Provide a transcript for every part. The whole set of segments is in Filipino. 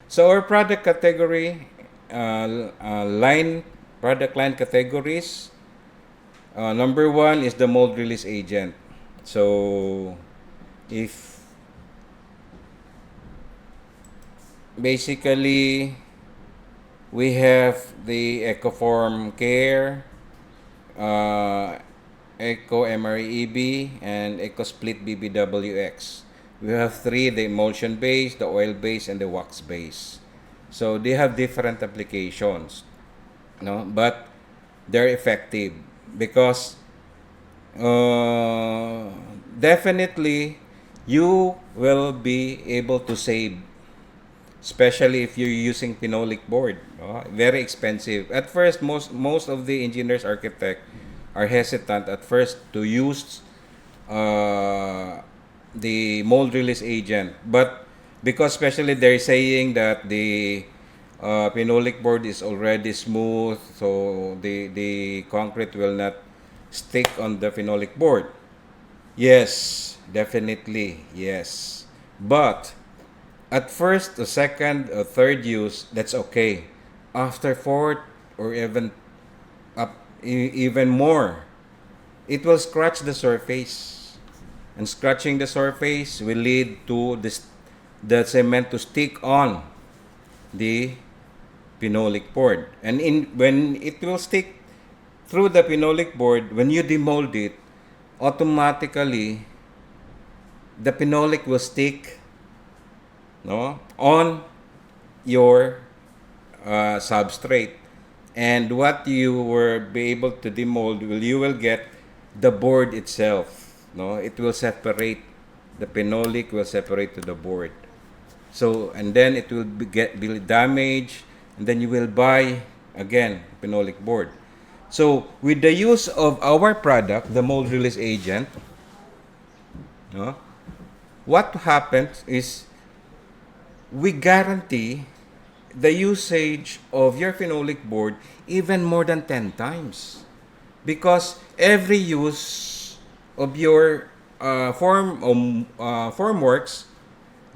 So our product category, product line categories. Number one is the mold release agent. So if basically we have the Ecoform Care, uh, Eco MREB, and Eco Split BBWX. We have three: the emulsion base, the oil base, and the wax base. So they have different applications, no? But they're effective because uh, definitely you will be able to save, especially if you're using phenolic board. Very expensive. At first, most of the engineers, architect are hesitant at first to use uh, the mold release agent, but because especially they're saying that the phenolic board is already smooth, so the concrete will not stick on the phenolic board. Yes, definitely, yes. But at first, the second, or third use, that's okay. After fourth, or even even more, it will scratch the surface, and scratching the surface will lead to the cement to stick on the phenolic board. And when it will stick through the phenolic board, when you demold it, automatically the phenolic will stick, no, on your substrate, and what you were be able to demold, you will get the board itself, no, it will separate, the phenolic will separate to the board. So and then it will be damaged, and then you will buy again phenolic board. So with the use of our product, the mold release agent, no, what happens is we guarantee the usage of your phenolic board even more than 10 times, because every use of your formworks,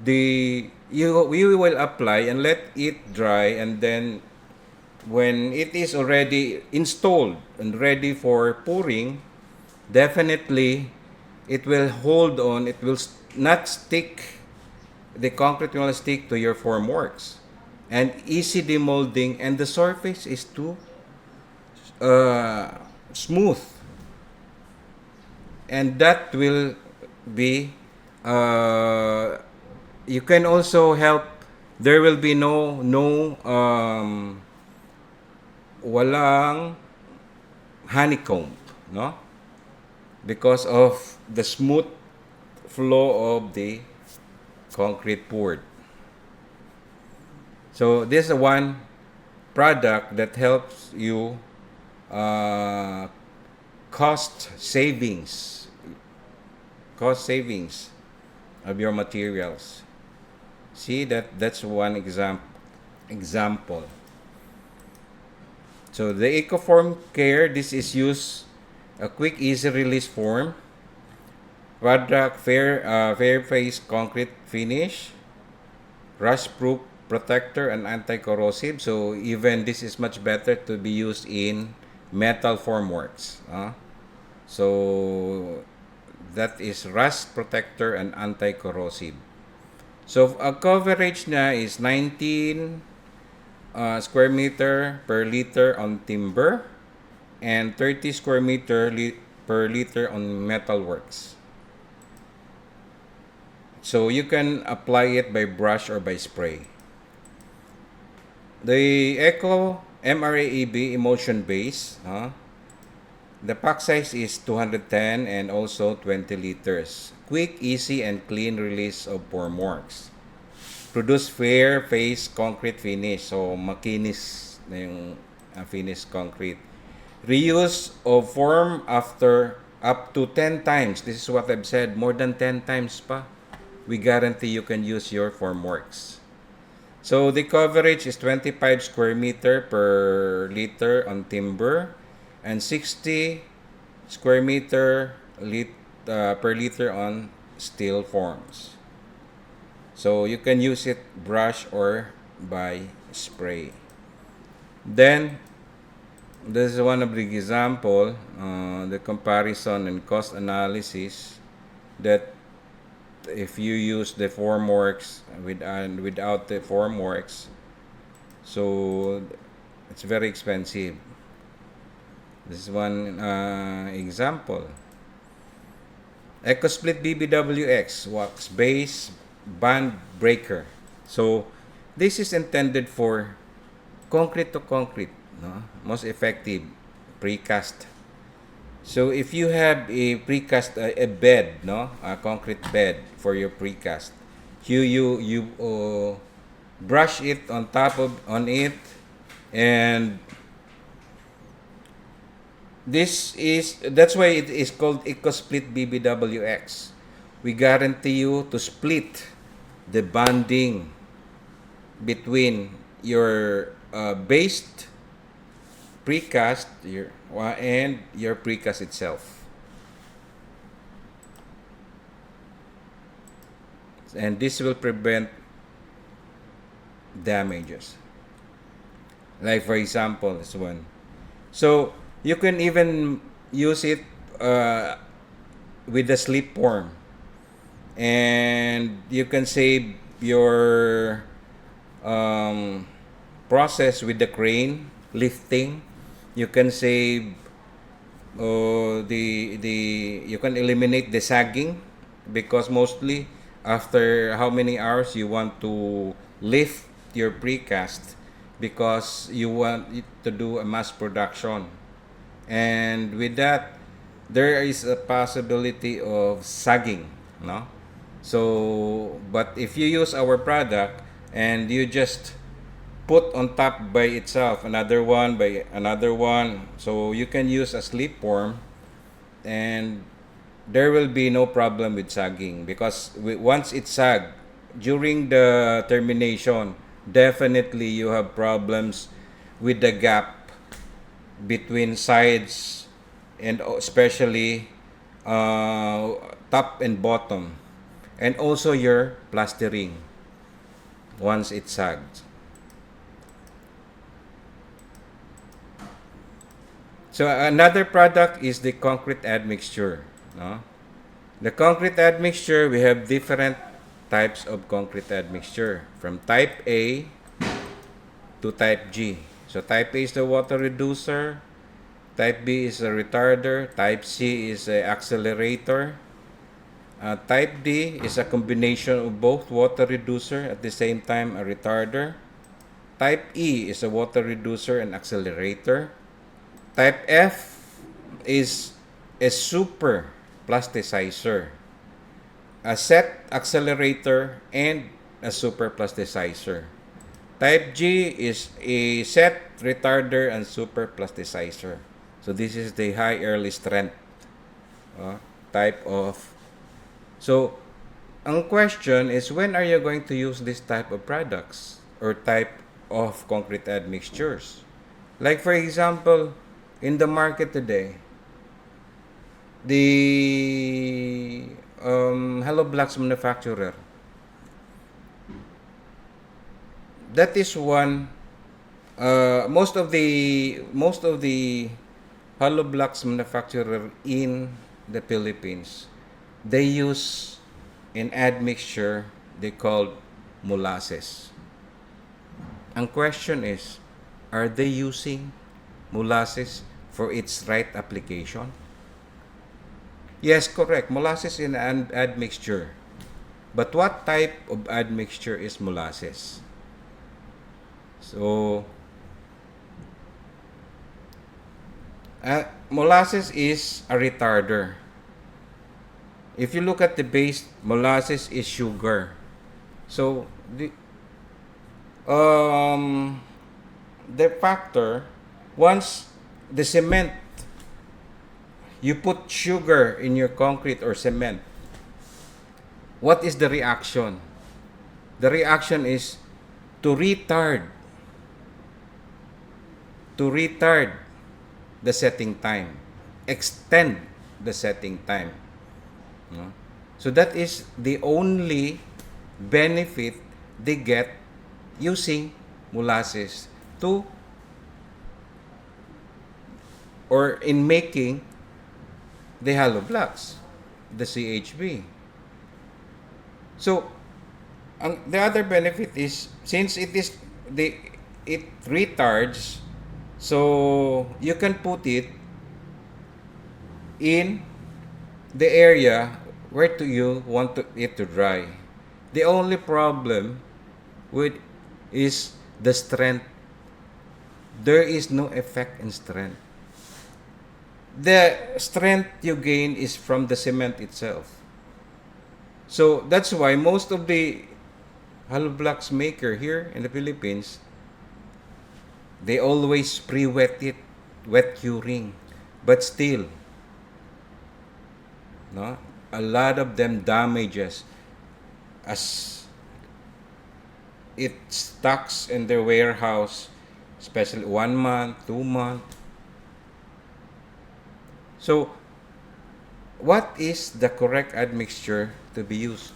you will apply and let it dry, and then when it is already installed and ready for pouring, definitely it will hold on, it will not stick, the concrete will stick to your formworks, and easy demolding, and the surface is too uh, smooth, and that will be you can also help, there will be no walang honeycomb, no, because of the smooth flow of the concrete poured. So this is one product that helps you uh, cost savings, cost savings of your materials. See, that's one example. So the Ecoform Care, this is used a quick easy release form, product fair face concrete finish, rust proof protector, and anti-corrosive. So even this is much better to be used in metal formworks. So that is rust protector and anti-corrosive. So a coverage na is 19 square meter per liter on timber, and 30 square meter per liter on metalworks. So you can apply it by brush or by spray. The Eco MRAEB emulsion base, the pack size is 210 and also 20 liters. Quick, easy, and clean release of formworks. Produce fair face concrete finish. So makinis na yung finish concrete. Reuse of form after up to 10 times. This is what I've said, more than 10 times pa. We guarantee you can use your formworks. So the coverage is 25 square meter per liter on timber, and 60 square meter per liter on steel forms. So you can use it brush or by spray. Then, this is one of the example, the comparison and cost analysis, that if you use the formworks and without the formworks, so it's very expensive. This is one example. EcoSplit BBWX wax base band breaker. So this is intended for concrete to concrete, no? Most effective precast. So if you have a precast, a bed, no, a concrete bed for your precast, you brush it on top of on it, and that's why it is called EcoSplit BBWX. We guarantee you to split the bonding between your based precast and your precast itself. And this will prevent damages. Like for example, this one. So you can even use it with the slip form, and you can save your process with the crane lifting. You can save you can eliminate the sagging, because mostly after how many hours you want to lift your precast, because you want it to do a mass production, and with that there is a possibility of sagging, no? So but if you use our product and you just put on top by itself another one by another one, so you can use a slip form, and there will be no problem with sagging, because once it sag during the termination, definitely you have problems with the gap between sides, and especially top and bottom, and also your plastering once it sags. So another product is the concrete admixture, no? The concrete admixture, we have different types of concrete admixture, from type A to type G. So type A is the water reducer, type B is a retarder, type C is an accelerator, type D is a combination of both water reducer at the same time a retarder, type E is a water reducer and accelerator, type F is a super plasticizer, a set accelerator, and a super plasticizer. Type G is a set retarder and super plasticizer. So this is the high early strength type of. So ang question is, when are you going to use this type of products or type of concrete admixtures? Like for example, in the market today, the Hello Blocks manufacturer, that is one. Most of the Hollow Blocks manufacturer in the Philippines, they use an admixture they call molasses. Ang question is, are they using molasses for its right application? Yes, correct. Molasses in an admixture. But what type of admixture is molasses? So, molasses is a retarder. If you look at the base, molasses is sugar. So, the factor, once the cement, you put sugar in your concrete or cement, what is the reaction? The reaction is to retard the setting time, extend the setting time. So that is the only benefit they get using molasses to or in making the hollow blocks, the CHB. So, the other benefit is since it retards, so you can put it in the area where you want it to dry. The only problem with is the strength. There is no effect in strength. The strength you gain is from the cement itself. So that's why most of the hollow blocks maker here in the Philippines, they always pre-wet it, wet curing. But still, no, a lot of them damages as it stocks in their warehouse, especially 1 month, 2 months. So, what is the correct admixture to be used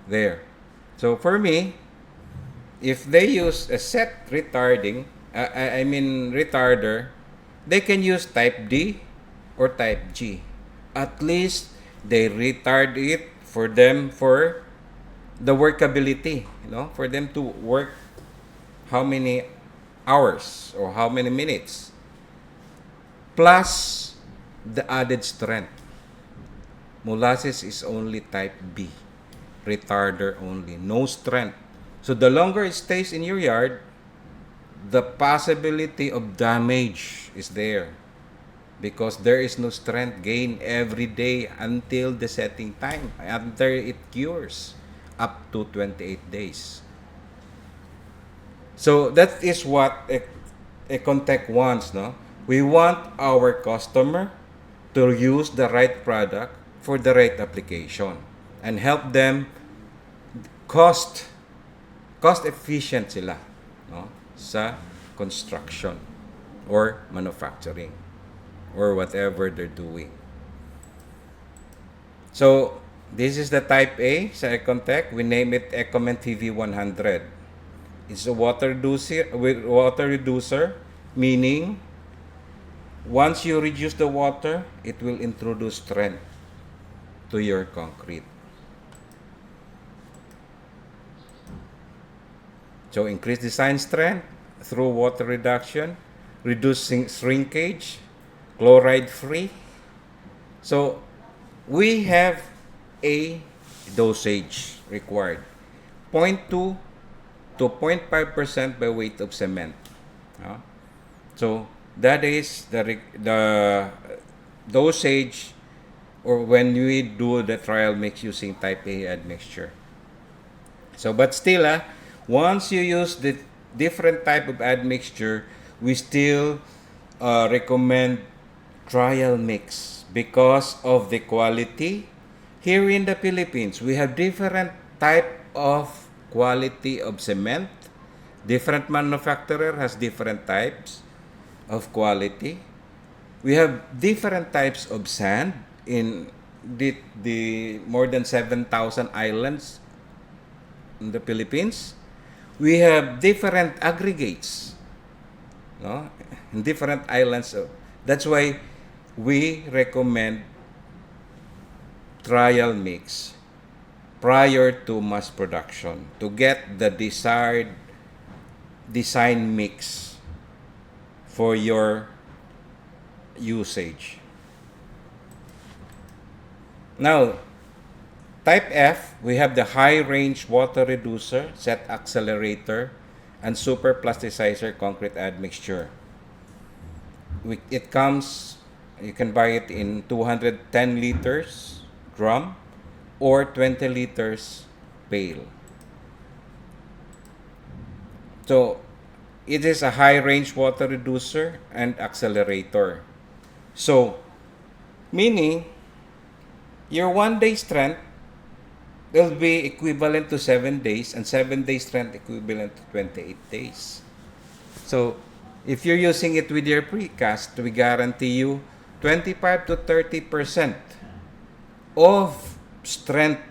there? So for me, if they use a set retarding, retarder, they can use type D or type G. At least they retard it for them for the workability, for them to work how many hours or how many minutes, plus the added strength. Molasses is only type B, retarder only, no strength. So the longer it stays in your yard, the possibility of damage is there because there is no strength gain every day until the setting time, until it cures up to 28 days. So that is what Econtech wants, no? We want our customer to use the right product for the right application and help them cost efficient sila, no, sa construction or manufacturing or whatever they're doing. So this is the type A sa Econtech. We name it Ecoment TV100. It's a water reducer, meaning once you reduce the water, it will introduce strength to your concrete. So increase design strength through water reduction, reducing shrinkage, chloride free. So we have a dosage required, 0.2 to 0.5% by weight of cement. So that is the dosage, or when we do the trial mix using type A admixture. So but still, once you use the different type of admixture, we still recommend trial mix because of the quality. Here in the Philippines, we have different type of quality of cement. Different manufacturer has different types of quality. We have different types of sand in the more than 7,000 islands in the Philippines. We have different aggregates, no, in different islands. That's why we recommend trial mix prior to mass production to get the desired design mix for your usage. Now, type F, we have the high range water reducer, set accelerator, and super plasticizer concrete admixture. It comes, you can buy it in 210 liters drum or 20 liters pail. So it is a high range water reducer and accelerator. So meaning your 1 day strength will be equivalent to 7 days, and 7 days strength equivalent to 28 days. So if you're using it with your precast, we guarantee you 25 to 30% of strength.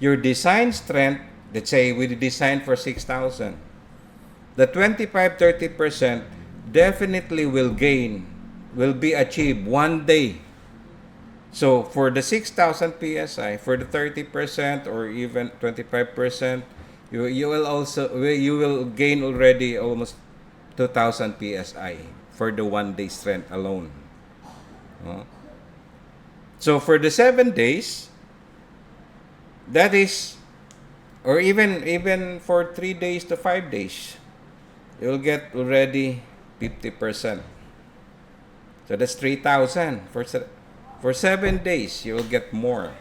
Your design strength, let's say we design for 6,000, the 25-30% definitely will be achieved one day. So for the 6,000 psi, for the 30% or even 25%, you will gain already almost 2,000 psi for the one day strength alone. No? So for the 7 days, that is, or even for 3 days to 5 days, you'll get already 50%. So that's 3,000 for 7 days. You will get more.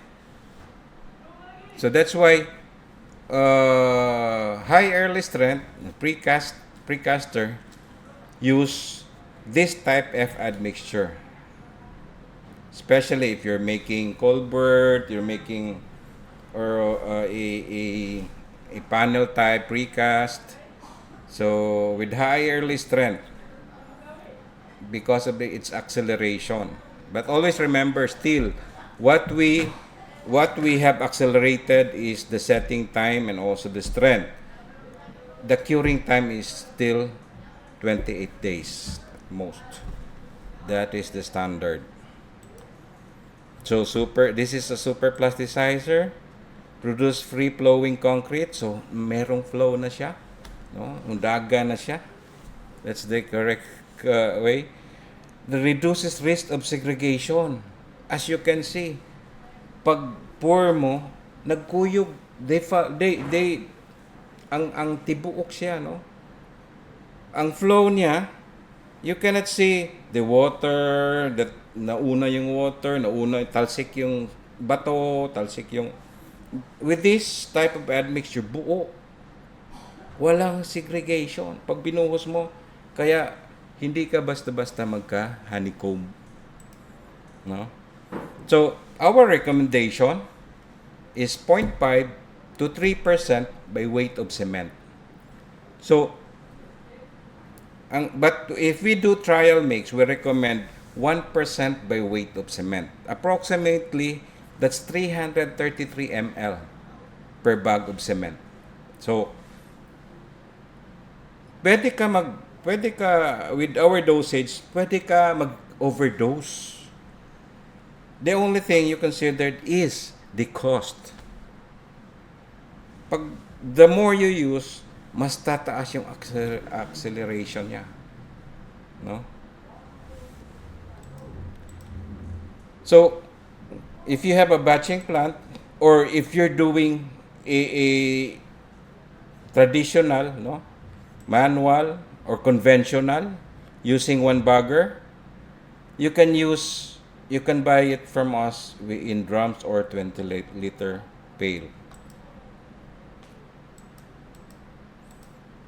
So that's why high early strength precaster use this type F admixture. Especially if you're making Colbert, you're making or a panel type precast. So with high early strength, because of its acceleration. But always remember, still, what we have accelerated is the setting time and also the strength. The curing time is still 28 days at most. That is the standard. So this is a super plasticizer, produce free flowing concrete. So merong flow na siya, no? Daga na siya. That's the correct way. That reduces risk of segregation. As you can see, pag pour mo, nagkuyog, ang tibuok siya, no? Ang flow niya, you cannot see the water, that nauna yung water, talsik yung bato, talsik yung... With this type of admixture, buo. Walang segregation. Pag binuhos mo, kaya hindi ka basta-basta magka-honeycomb. No? So, our recommendation is 0.5 to 3% by weight of cement. So, but if we do trial mix, we recommend 1% by weight of cement. Approximately, that's 333 ml per bag of cement. So, pwede ka, with our dosage, pwede ka mag-overdose. The only thing you considered is the cost. The more you use, mas tataas yung acceleration niya. No? So, if you have a batching plant, or if you're doing a traditional, no, manual or conventional, using one bagger, you can buy it from us in drums or 20-liter pail.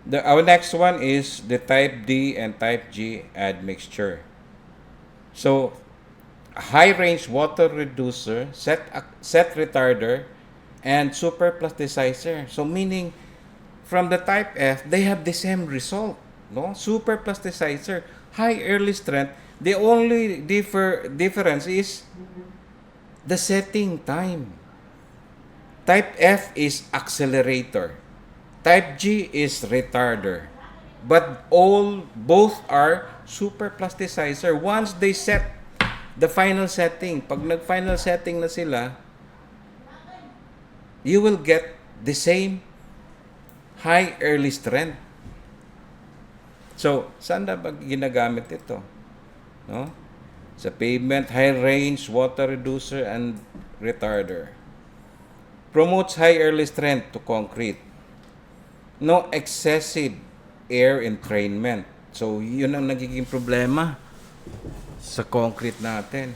Our next one is the type D and type G admixture. So, high range water reducer, set retarder, and super plasticizer. So meaning, from the type F, they have the same result. No? Super plasticizer, high early strength. The only difference is the setting time. Type F is accelerator. Type G is retarder. But both are super plasticizer. Once they set the final setting, pag nag-final setting na sila, you will get the same high early strength. So, saan na ba ginagamit ito? No? Sa pavement, high range, water reducer, and retarder. Promotes high early strength to concrete. No excessive air entrainment. So, yun ang nagiging problema sa concrete natin.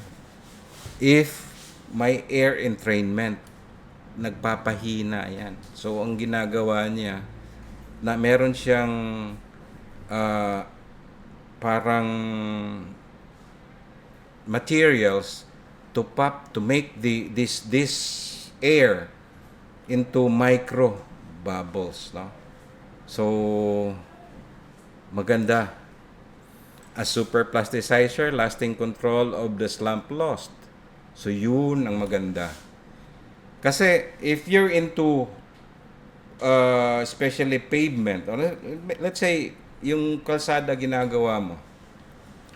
If may air entrainment, nagpapahina yan. So, ang ginagawa niya, na meron siyang parang materials to make this air into micro bubbles, no? So, maganda. A super plasticizer, lasting control of the slump lost. So, yun ang maganda. Kasi, if you're into especially pavement, or let's say, yung kalsada ginagawa mo,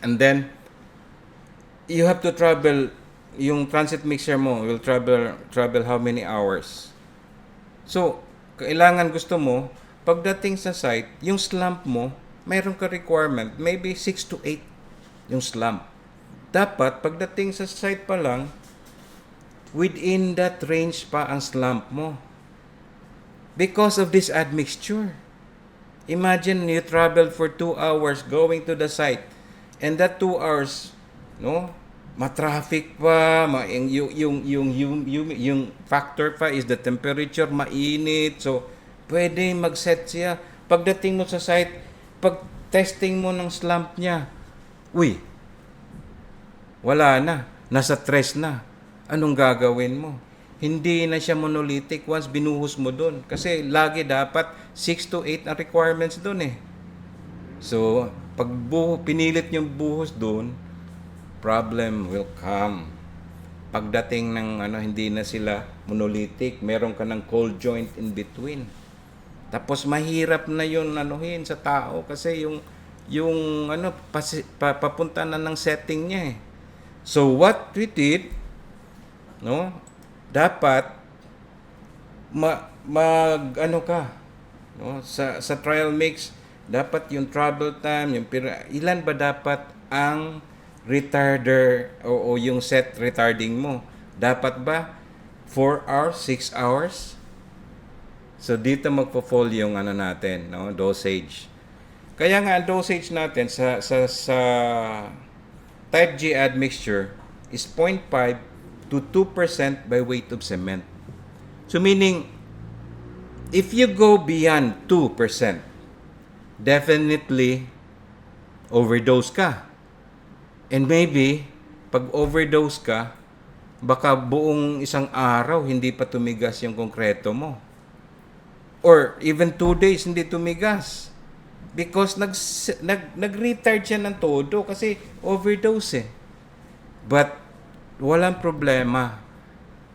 and then, you have to travel, yung transit mixer mo will travel how many hours? So, kailangan gusto mo, pagdating sa site, yung slump mo, mayroon ka requirement, maybe 6 to 8 yung slump. Dapat, pagdating sa site pa lang, within that range pa ang slump mo. Because of this admixture. Imagine you traveled for 2 hours going to the site, and that 2 hours, no, ma-traffic pa, yung factor pa is the temperature, mainit. So, pwede mag-set siya. Pagdating mo sa site, pag testing mo ng slump niya, uy, wala na, nasa tres na. Anong gagawin mo? Hindi na siya monolithic once binuhos mo dun. Kasi lagi dapat 6 to 8 ang requirements dun eh. So, pag pinilit yung buhos dun, problem will come. Pagdating ng hindi na sila monolithic, meron ka ng cold joint in between. Tapos mahirap na yun sa tao kasi yung papunta na ng setting niya eh. So what we did, no? Dapat sa trial mix, dapat yung travel time, ilan ba dapat ang retarder o yung set retarding mo? Dapat ba 4 hours, 6 hours? So dito magpo-fall yung natin, no, dosage. Kaya nga ang dosage natin sa type G admixture is 0.5 to 2% by weight of cement. So meaning, if you go beyond 2%, definitely overdose ka. And maybe, pag overdose ka, baka buong isang araw hindi pa tumigas yung konkreto mo. Or even 2 days hindi tumigas. Because nag-retard siya ng todo kasi overdose eh. But, walang problema.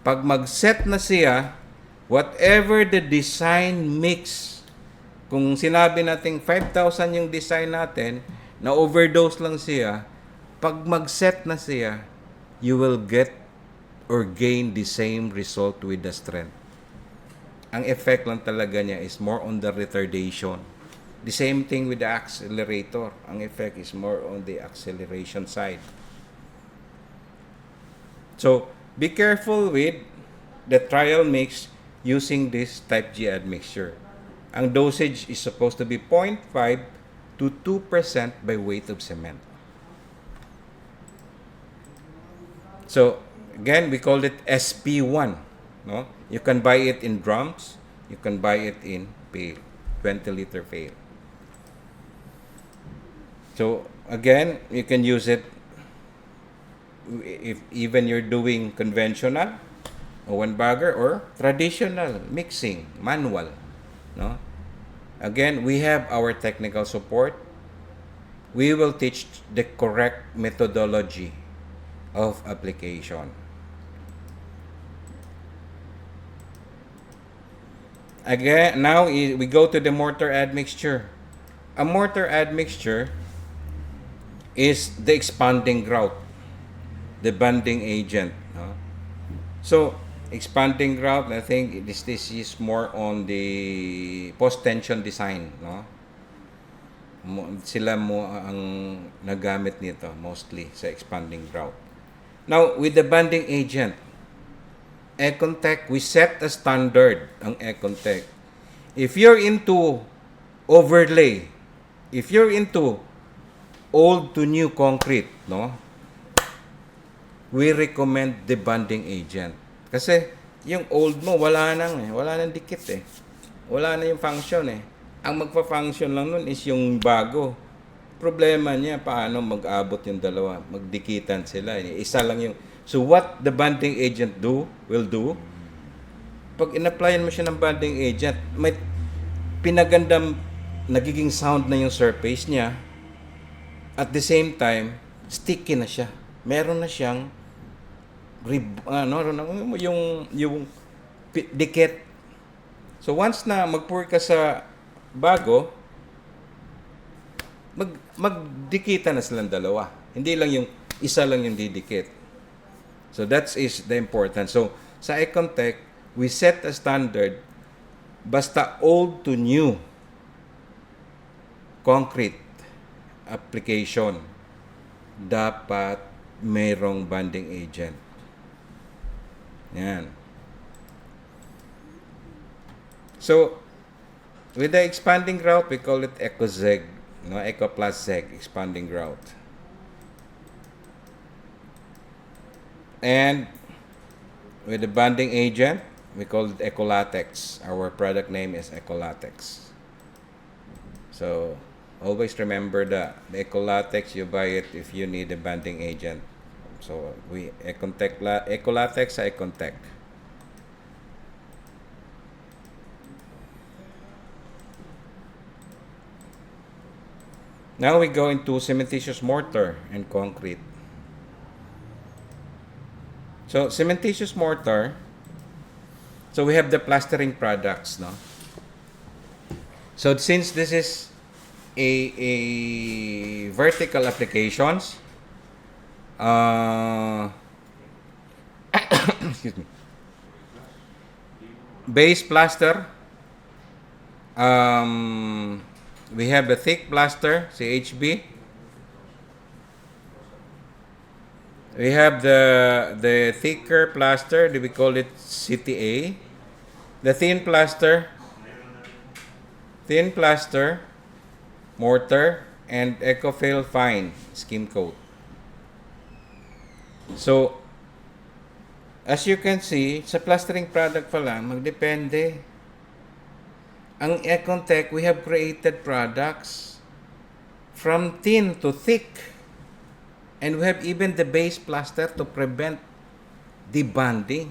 Pag mag-set na siya, whatever the design mix, kung sinabi natin 5,000 yung design natin, na overdose lang siya, pag mag-set na siya, you will get or gain the same result with the strength. Ang effect lang talaga niya is more on the retardation. The same thing with the accelerator. Ang effect is more on the acceleration side. So, be careful with the trial mix using this type G admixture. Ang dosage is supposed to be 0.5 to 2% by weight of cement. So, again, we call it SP1. No? You can buy it in drums. You can buy it in pail, 20-liter pail. So, again, you can use it if even you're doing conventional o one bagger or traditional mixing, manual. No? Again, we have our technical support. We will teach the correct methodology of application. Again, now we go to the mortar admixture. A mortar admixture is the expanding grout, the bonding agent. No? So, expanding grout, I think this is more on the post-tension design. No? Sila mo ang nagamit nito mostly sa expanding grout. Now, with the bonding agent, Econtech, we set a standard ang Econtech. If you're into overlay, if you're into old to new concrete, no? We recommend the bonding agent. Kasi yung old mo wala nang dikit eh. Wala na yung function eh. Ang magfa-function lang nun is yung bago. Problema niya paano mag-abot yung dalawa, magdikitan sila. Isa lang yung. So what the bonding agent will do, pag in-applyan mo siya ng bonding agent, may pinagandang nagiging sound na yung surface niya. At the same time, sticky na siya. Meron na siyang yung dikit. So once na mag-pour ka sa bago, magdikita na silang dalawa. Hindi lang yung isa lang yung didikit. So that is the importance. So sa Econtech, we set a standard basta old to new concrete application dapat mayroong bonding agent. Yan. So with the expanding grout, we call it EcoZeg, no? Eco plus Zeg expanding grout. And with the bonding agent, we call it Ecolatex. Our product name is Ecolatex. So always remember the Ecolatex, you buy it if you need a bonding agent. So we Ecolatex sa Econtech. Now we go into cementitious mortar and concrete. So cementitious mortar, so we have the plastering products, no? So since this is a vertical applications, excuse me, base plaster, we have the thick plaster, CHB. We have the thicker plaster, we call it CTA. The thin plaster, mortar, and Ecofill fine, skim coat. So, as you can see, sa plastering product pa lang, magdepende. Ang Econtech, we have created products from thin to thick. And we have even the base plaster to prevent debonding.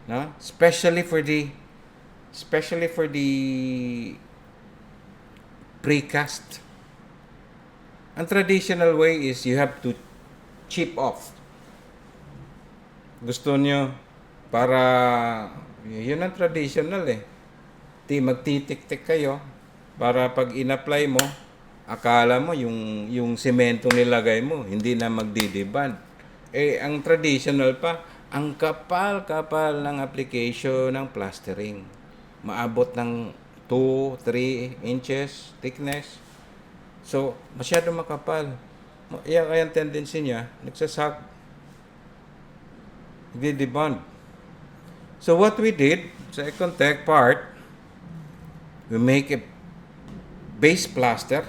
No? Especially for the precast. Ang traditional way is you have to chip off. Gusto nyo para yun ang traditional eh. Magtitik-tik kayo para pag in-apply mo, akala mo yung semento nilagay mo hindi na magdidiband. Eh ang traditional pa, ang kapal-kapal ng application ng plastering. Maabot ng 2-3 inches thickness. So, masyado makapal. Yan kaya ang tendency niya, nagsasag. Nagdidiband. So, what we did sa Econtech part, we make a base plaster.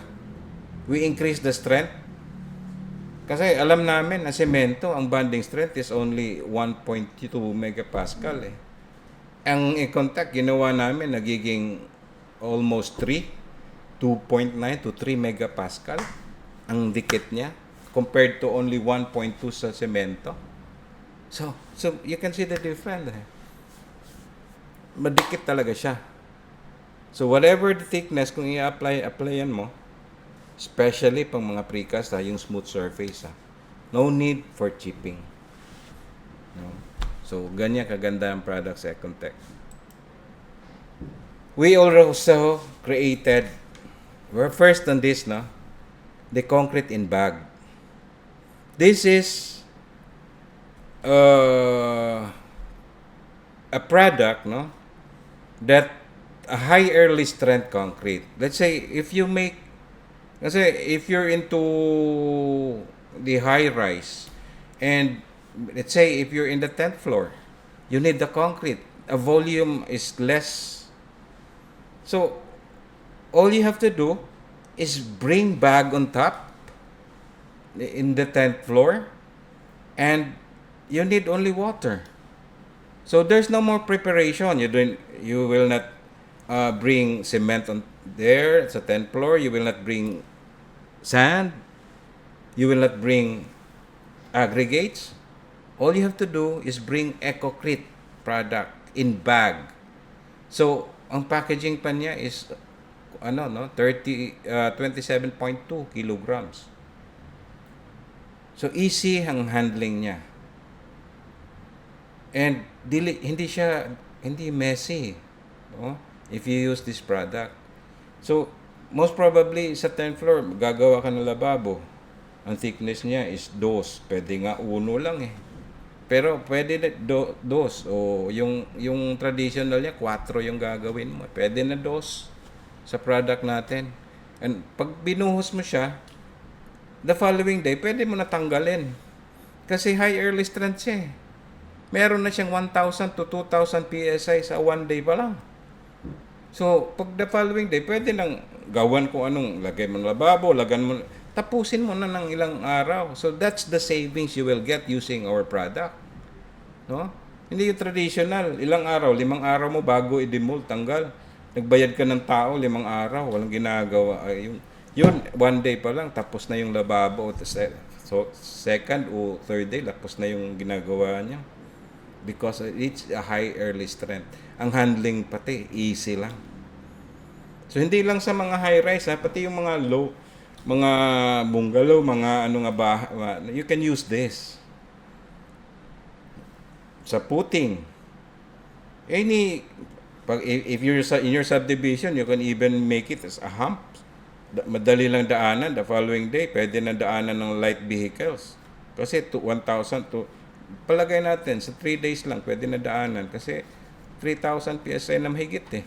We increase the strength. Kasi alam namin na semento, ang bonding strength is only 1.2 megapascal eh. Ang Econtech, ginawa namin, nagiging almost 2.9 to 3 megapascal ang dikit niya compared to only 1.2 sa semento. So you can see the difference eh. Madikit talaga siya. So whatever the thickness, kung i-applyan mo, especially pang mga precast, yung smooth surface, no need for chipping. No? So ganyan kaganda ang product sa Econtech. We also created, we're first on this, no? The concrete in bag. This is a product, no, that a high early strength concrete. Let's say if you're into the high rise, and let's say if you're in the 10th floor, you need the concrete. A volume is less. So all you have to do is bring bag on top in the 10th floor, and you need only water. So there's no more preparation. You will not bring cement on there. It's a 10th floor. You will not bring sand. You will not bring aggregates. All you have to do is bring Ecocrete product in bag. So ang packaging pa niya is 27.2 kilograms. So easy ang handling niya. And hindi messy. Oh, if you use this product. So, most probably sa 10th floor, gagawa ka ng lababo. Ang thickness niya is 2. Pwede nga 1 lang eh. Pero pwede na 2 o yung traditional niya 4 yung gagawin mo. Pwede na 2 sa product natin. And pag binuhos mo siya, the following day, pwede mo na tanggalin. Kasi high early strength siya eh. Meron na siyang 1,000 to 2,000 PSI sa 1 day pa lang. So, pag the following day, pwede nang gawan kung anong, lagay mo ng lababo, tapusin mo na ng ilang araw. So, that's the savings you will get using our product. No? Hindi yung traditional, ilang araw, 5 araw mo bago i-demold, tanggal. Nagbayad ka ng tao, 5 araw, walang ginagawa. Yun, 1 day pa lang, tapos na yung lababo. So, second o third day, tapos na yung ginagawa niya. Because it's a high early strength. Ang handling pati, easy lang. So, hindi lang sa mga high-rise, pati yung mga low, mga bungalow, mga ano nga ba, you can use this. Sa puting. If you're in your subdivision, you can even make it as a hump. Madali lang daanan. The following day, pwede na daanan ng light vehicles. Kasi 1,000 to, palagay natin, sa 3 days lang, pwede na daanan. Kasi 3,000 PSI na mahigit eh.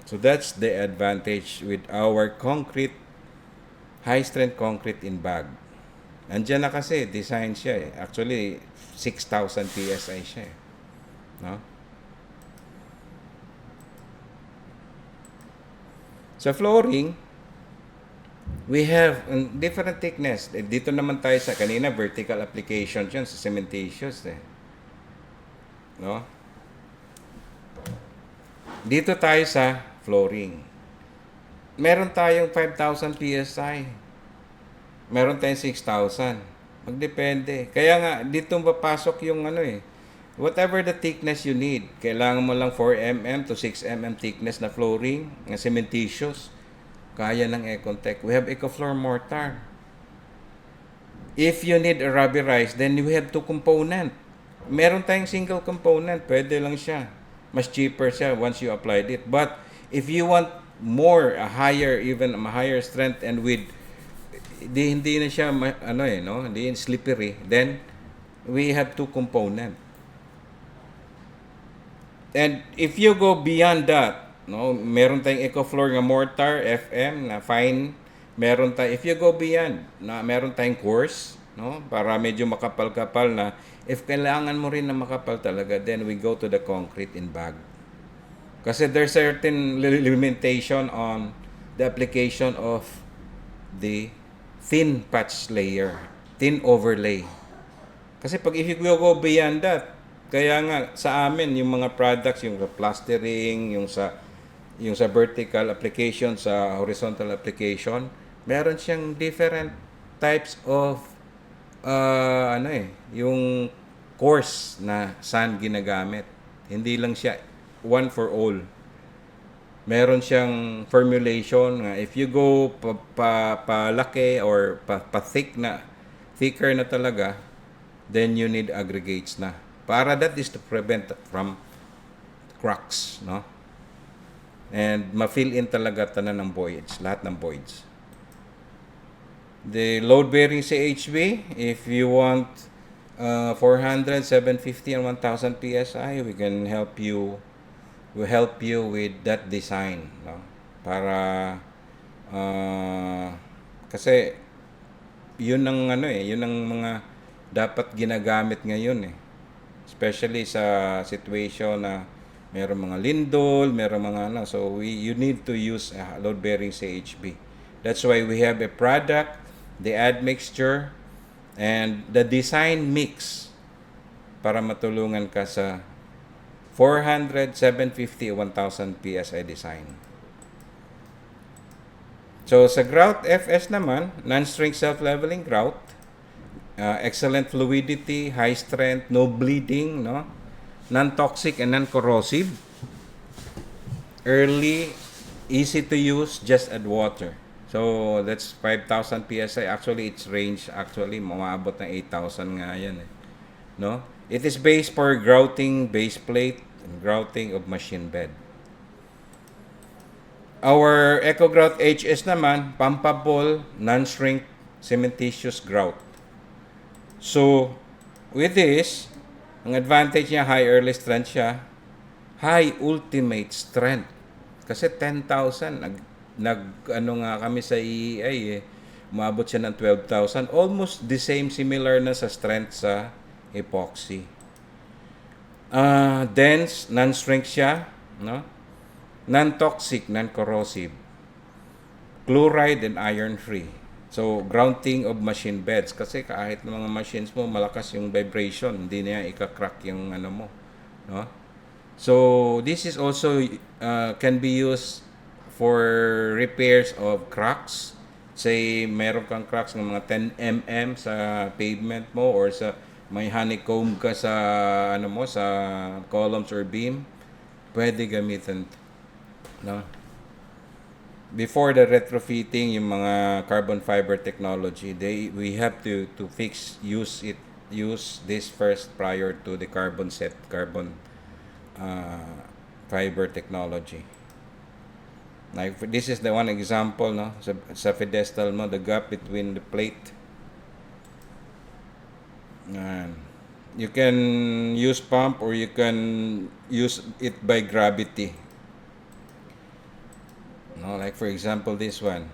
So that's the advantage with our concrete, high-strength concrete in bag. Andiyan na kasi, design siya eh. Actually, 6,000 PSI siya eh. No? Sa flooring, we have different thickness. Dito naman tayo sa kanina, vertical application dyan sa cementitious eh. No? Dito tayo sa flooring. Meron tayong 5,000 PSI. Meron tayong 6,000. Magdepende. Kaya nga, dito papasok yung ano eh. Whatever the thickness you need, kailangan mo lang 4 mm to 6 mm thickness na flooring, na cementitious. Kaya ng Econtech. We have Ecofloor mortar. If you need a rubberized, then we have 2 component. Meron tayong single component. Pwede lang siya. Mas cheaper siya once you applied it. But if you want more, a higher strength and with hindi na siya hindi slippery, then we have 2 component. And if you go beyond that, no, meron tayong Ecofloor nga mortar FM na fine. Meron tayong, if you go beyond, na meron tayong coarse, no, para medyo makapal-kapal na. If kailangan mo rin na makapal talaga, then we go to the concrete in bag. Kasi there's certain limitation on the application of the thin patch layer, thin overlay. Kasi pag if you go beyond that, kaya nga sa amin yung mga products, yung plastering, yung sa vertical application, sa horizontal application, meron siyang different types of yung coarse na sand ginagamit. Hindi lang siya one for all. Meron siyang formulation nga if you go palaki or thicker na talaga, then you need aggregates na. Para that is to prevent from cracks, no? And ma-fill in talaga tanan ng voids, lahat ng voids. The load-bearing CHB, if you want 400, 750, and 1,000 PSI, we can help you. We'll help you with that design, no? Para kasi yun ang yun ang mga dapat ginagamit ngayon eh. Especially sa situation na mayroong mga lindol, mayroong mga so you need to use a load-bearing CHB. That's why we have a product, the admixture, and the design mix para matulungan ka sa 400, 750, 1,000 PSI design. So sa grout FS naman, non-string self-leveling grout, excellent fluidity, high strength, no bleeding, no, non-toxic and non-corrosive, early, easy to use, just add water. So that's 5,000 PSI. Actually, its range actually maabot ng 8,000 nga yan eh. No? It is based for grouting base plate, grouting of machine bed. Our EcoGrout HS naman, pumpable, non-shrink, cementitious grout. So, with this, ang advantage niya, high early strength siya, high ultimate strength. Kasi 10,000, ano nga kami sa EEI eh, umabot siya ng 12,000. Almost the same, similar na sa strength sa epoxy. Dense, non-shrink siya, no? Non-toxic, non-corrosive, chloride and iron-free. So, grounding of machine beds. Kasi kahit ng mga machines mo, malakas yung vibration. Hindi niya ika-crack yung ano mo. No? So, this is also can be used for repairs of cracks. Say, meron kang cracks ng mga 10 mm sa pavement mo or sa may honeycomb ka sa ano mo sa columns or beam. Pwede gamitin. No? Before the retrofitting yung mga carbon fiber technology, we have to use this first prior to the carbon fiber technology. Like this is the one example, no, sa pedestal mo, the gap between the plate, and you can use pump or you can use it by gravity. No, like for example this one.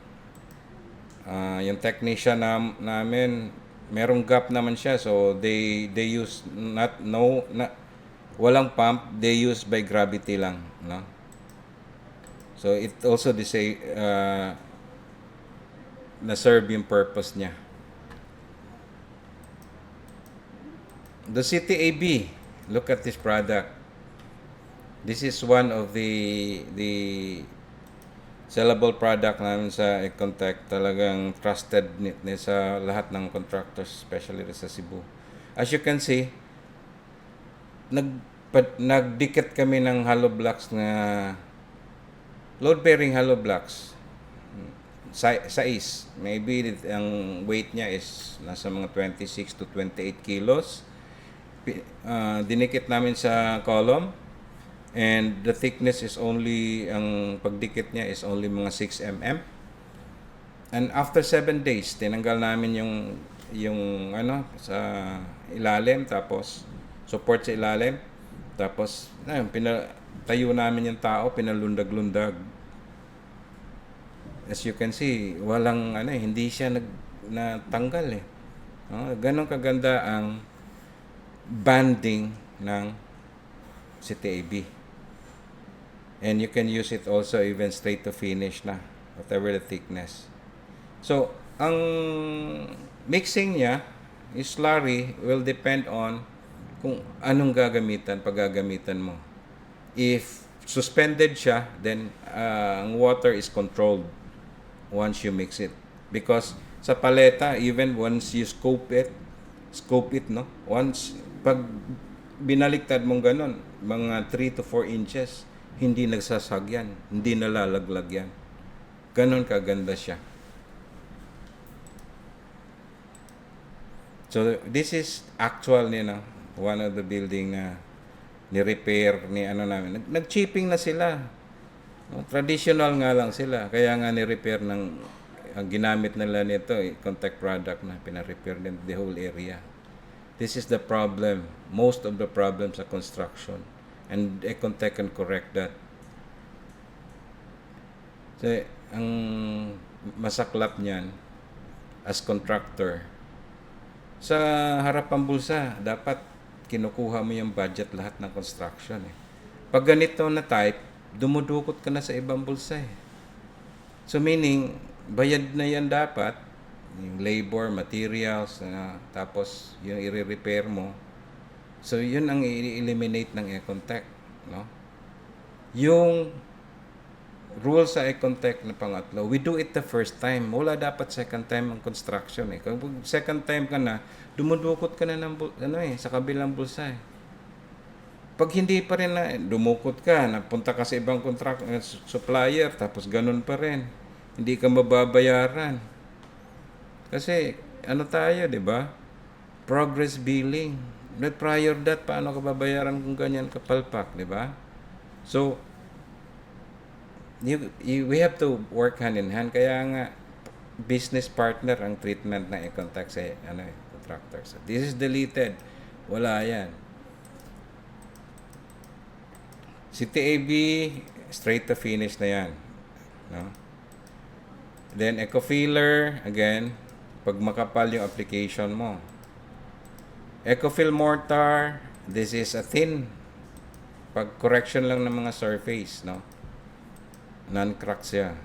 Yung technician namin, merong gap naman siya, so they use walang pump, they use by gravity lang, no? So it also na-serve yung purpose niya. The CTAB, look at this product. This is one of the sellable product namin sa Econtech. Talagang trusted sa lahat ng contractors, especially sa Cebu. As you can see, nagdikit kami ng hollow blocks na load-bearing hollow blocks. Size. Maybe ang weight niya is nasa mga 26 to 28 kilos. Dinikit namin sa column. And the thickness is only, ang pagdikit niya is only mga 6 mm. And after 7 days, tinanggal namin yung ano, sa ilalim, tapos support sa ilalim. Tapos, tayo namin yung tao, pinalundag-lundag. As you can see, walang, hindi siya natanggal eh. Ganon kaganda ang banding ng CTAB. And you can use it also even straight to finish na, whatever the thickness. So, ang mixing niya, slurry will depend on kung anong paggagamitan mo. If suspended siya, then ang water is controlled once you mix it. Because sa paleta, even once you scoop it, no? Once, pag binaliktad mong ganon, mga 3 to 4 inches, hindi nagsasag yan, hindi nalalaglag yan. Ganon kaganda siya. So, this is actual, one of the building na ni-repair namin. Nag-chipping na sila. Traditional nga lang sila. Kaya nga ni-repair ang ginamit nila nito, contact product na pina-repair din the whole area. This is the problem, most of the problems sa construction. And Econtech can correct that. So, ang masaklap niyan, as contractor, sa harapang bulsa, dapat kinukuha mo yung budget lahat ng construction eh. Pag ganito na type, dumudukot ka na sa ibang bulsa eh. So meaning, bayad na yan dapat, yung labor, materials, tapos yung i-repair mo. So, yun ang i-eliminate ng Econtech, no? Yung rule sa Econtech na pangatlo, we do it the first time. Wala dapat second time ang construction eh. Kung second time ka na, dumudukot ka na ng sa kabilang bulsa eh. Pag hindi pa rin na, dumukot ka, napunta ka sa ibang supplier, tapos ganun pa rin. Hindi ka mababayaran. Kasi, tayo, di ba? Progress billing. But prior that, paano ka babayaran kung ganyan kapalpak, di ba? So, we have to work hand in hand. Kaya nga, business partner ang treatment ng Econtech sa contractor. So, this is deleted. Wala yan. Si TAB, straight to finish na yan. No? Then, Eco-filler, again, pag makapal yung application mo. Eco-fill mortar, this is a thin. Pag correction lang ng mga surface, no? Non-crack siya.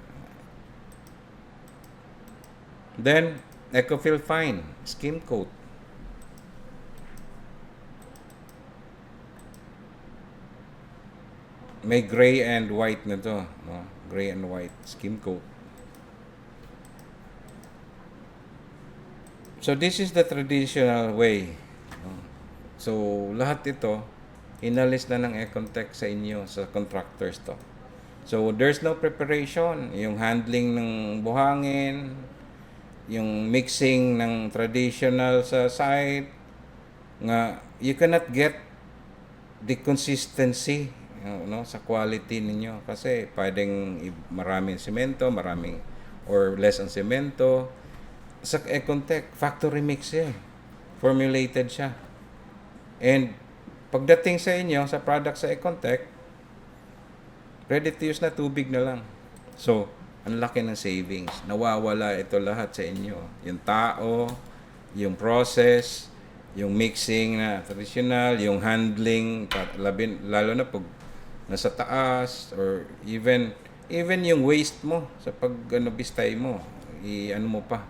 Then, Eco-fill fine, skim coat. May gray and white na to, no? Gray and white, skim coat. So, this is the traditional way. So, lahat ito, inalis na ng Econtech sa inyo, sa contractors to. So, there's no preparation. Yung handling ng buhangin, yung mixing ng traditional sa site, nga, you cannot get the consistency, no, sa quality ninyo. Kasi, pwedeng maraming semento, maraming, or less ang semento. Sa Econtech, factory mix siya. Formulated siya. And pagdating sa inyo, sa product sa Econtech, ready to use na tubig na lang. So, ang laki ng savings. Nawawala ito lahat sa inyo. Yung tao, yung process, yung mixing na traditional, yung handling, lalo na pag nasa taas, or even yung waste mo sa bistay mo, mo pa.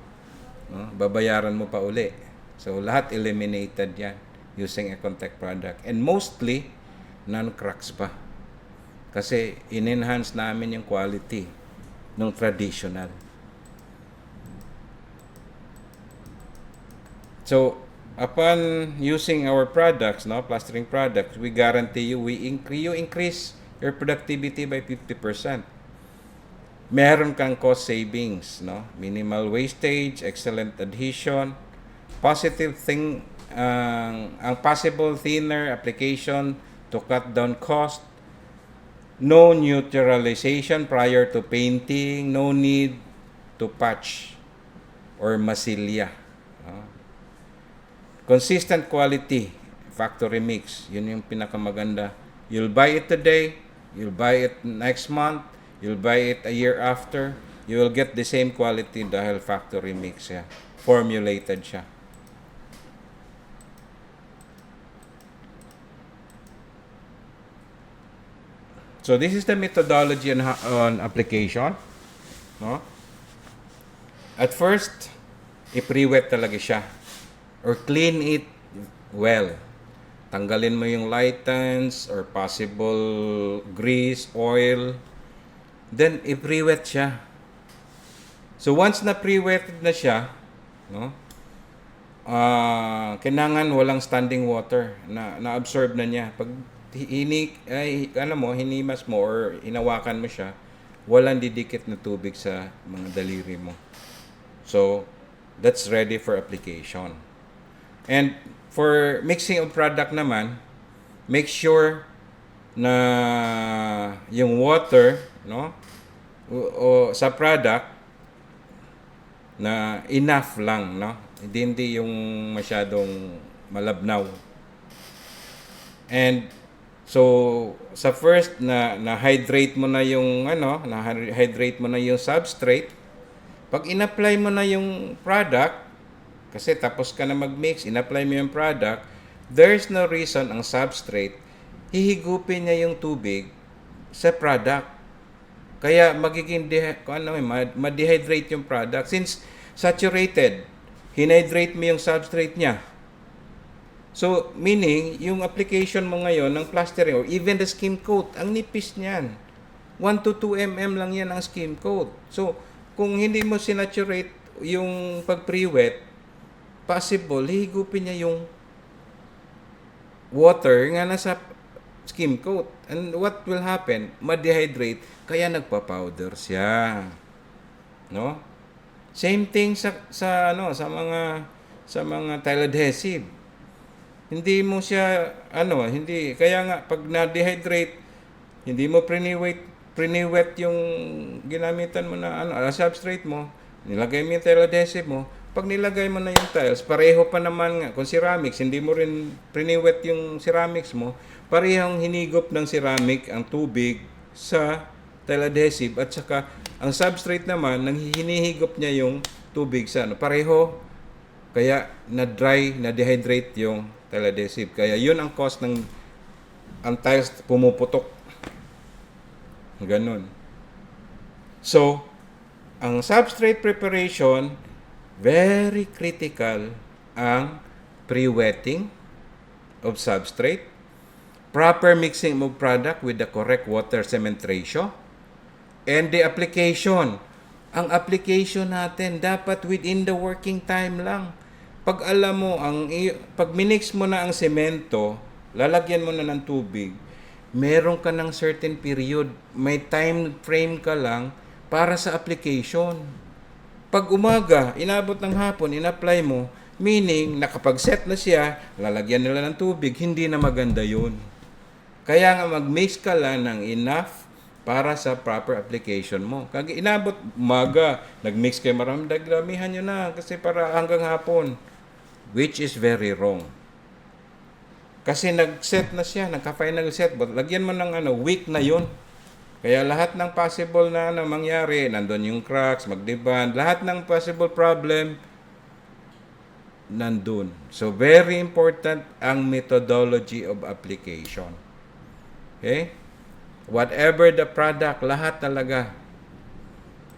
No? Babayaran mo pa uli. So, lahat eliminated yan using Econtech product. And mostly, non-cracks pa. Kasi in-enhance namin yung quality ng traditional. So, upon using our products, no, plastering products, we guarantee you, you increase your productivity by 50%. Meron kang cost savings, no? Minimal wastage, excellent adhesion, positive thing, ang possible thinner application to cut down cost, no neutralization prior to painting, no need to patch or masilya. Consistent quality, factory mix, yun yung pinakamaganda. You'll buy it today, you'll buy it next month, you'll buy it a year after, you will get the same quality dahil factory mix siya, formulated siya. So this is the methodology on application, no? At first, i-pre-wet talaga siya or clean it well. Tanggalin mo yung lightens or possible grease, oil. Then i-pre-wet siya. So once na pre-wetted na siya, no? Kailangan walang standing water na na-absorb na niya. Pag hinimas mo or hinawakan mo siya, walang didikit na tubig sa mga daliri mo. So, that's ready for application. And for mixing of product naman, make sure na yung water, no, o sa product na enough lang, no? Hindi yung masyadong malabnaw. And so, sa first na-hydrate mo na yung na-hydrate mo na yung substrate. Pag in-apply mo na yung product, kasi tapos ka na mag-mix, in-apply mo yung product, there's no reason ang substrate hihigupin niya yung tubig sa product. Kaya magiging ma-dehydrate yung product. Since saturated, hinhydrate mo yung substrate niya. So, meaning, yung application mo ngayon ng plastering or even the skim coat, ang nipis niyan. 1 to 2 mm lang yan ang skim coat. So, kung hindi mo sinaturate yung pag-pre-wet, possible, hihigupin niya yung water nga nasa skim coat. And what will happen? Ma-dehydrate, kaya nagpa-powder siya. No? Same thing sa mga tile adhesive. Hindi mo siya, hindi. Kaya nga, pag na-dehydrate, hindi mo priniwet yung ginamitan mo na substrate mo, nilagay mo yung tile adhesive mo, pag nilagay mo na yung tiles, pareho pa naman nga. Kung ceramics, hindi mo rin priniwet yung ceramics mo, parehong hinigop ng ceramic ang tubig sa tile adhesive at saka ang substrate naman, nang hinihigop niya yung tubig sa pareho. Kaya na-dry, na-dehydrate yung tile adhesive. Kaya yun ang cause ng ang tiles pumuputok. Ganun. So, ang substrate preparation, very critical ang pre-wetting of substrate, proper mixing of product with the correct water cement ratio, and the application. Ang application natin dapat within the working time lang. Pag alam mo, pag minix mo na ang semento, lalagyan mo na ng tubig, meron ka ng certain period, may time frame ka lang para sa application. Pag umaga, inabot ng hapon, in-apply mo, meaning nakapag-set na siya, lalagyan nila ng tubig, hindi na maganda yun. Kaya nga mag-mix ka lang ng enough para sa proper application mo. Kag inabot umaga, nag-mix kayo marami, damihan nyo na kasi para hanggang hapon. Which is very wrong. Kasi nag-set na siya, nagka-final set, but lagyan mo ng week na yun. Kaya lahat ng possible na mangyari, nandun yung cracks, mag-deband, lahat ng possible problem, nandun. So, very important ang methodology of application. Okay? Whatever the product, lahat talaga,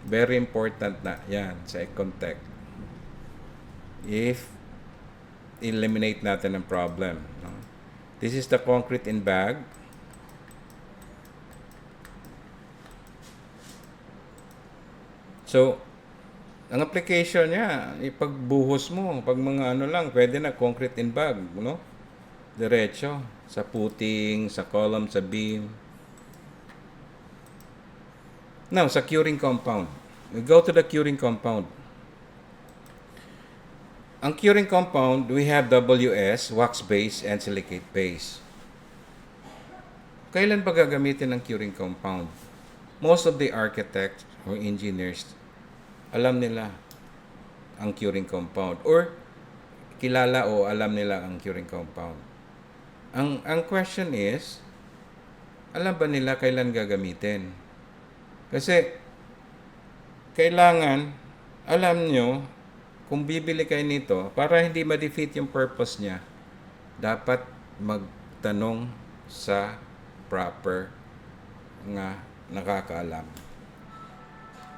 very important na. Yan, sa Econtech. If eliminate natin ang problem. No? This is the concrete in bag. So, ang application niya, ipagbuhos mo, pag mga lang, pwede na concrete in bag, no? Diretso, sa footing, sa column, sa beam. Now, sa curing compound. We go to the curing compound. Ang curing compound, we have WS, wax base, and silicate base. Kailan ba gagamitin ang curing compound? Most of the architects or engineers, alam nila ang curing compound or kilala o alam nila ang curing compound. Ang question is, alam ba nila kailan gagamitin? Kasi kailangan alam nyo kung bibili kayo nito para hindi ma-defeat yung purpose niya. Dapat magtanong sa proper nga nakakaalam.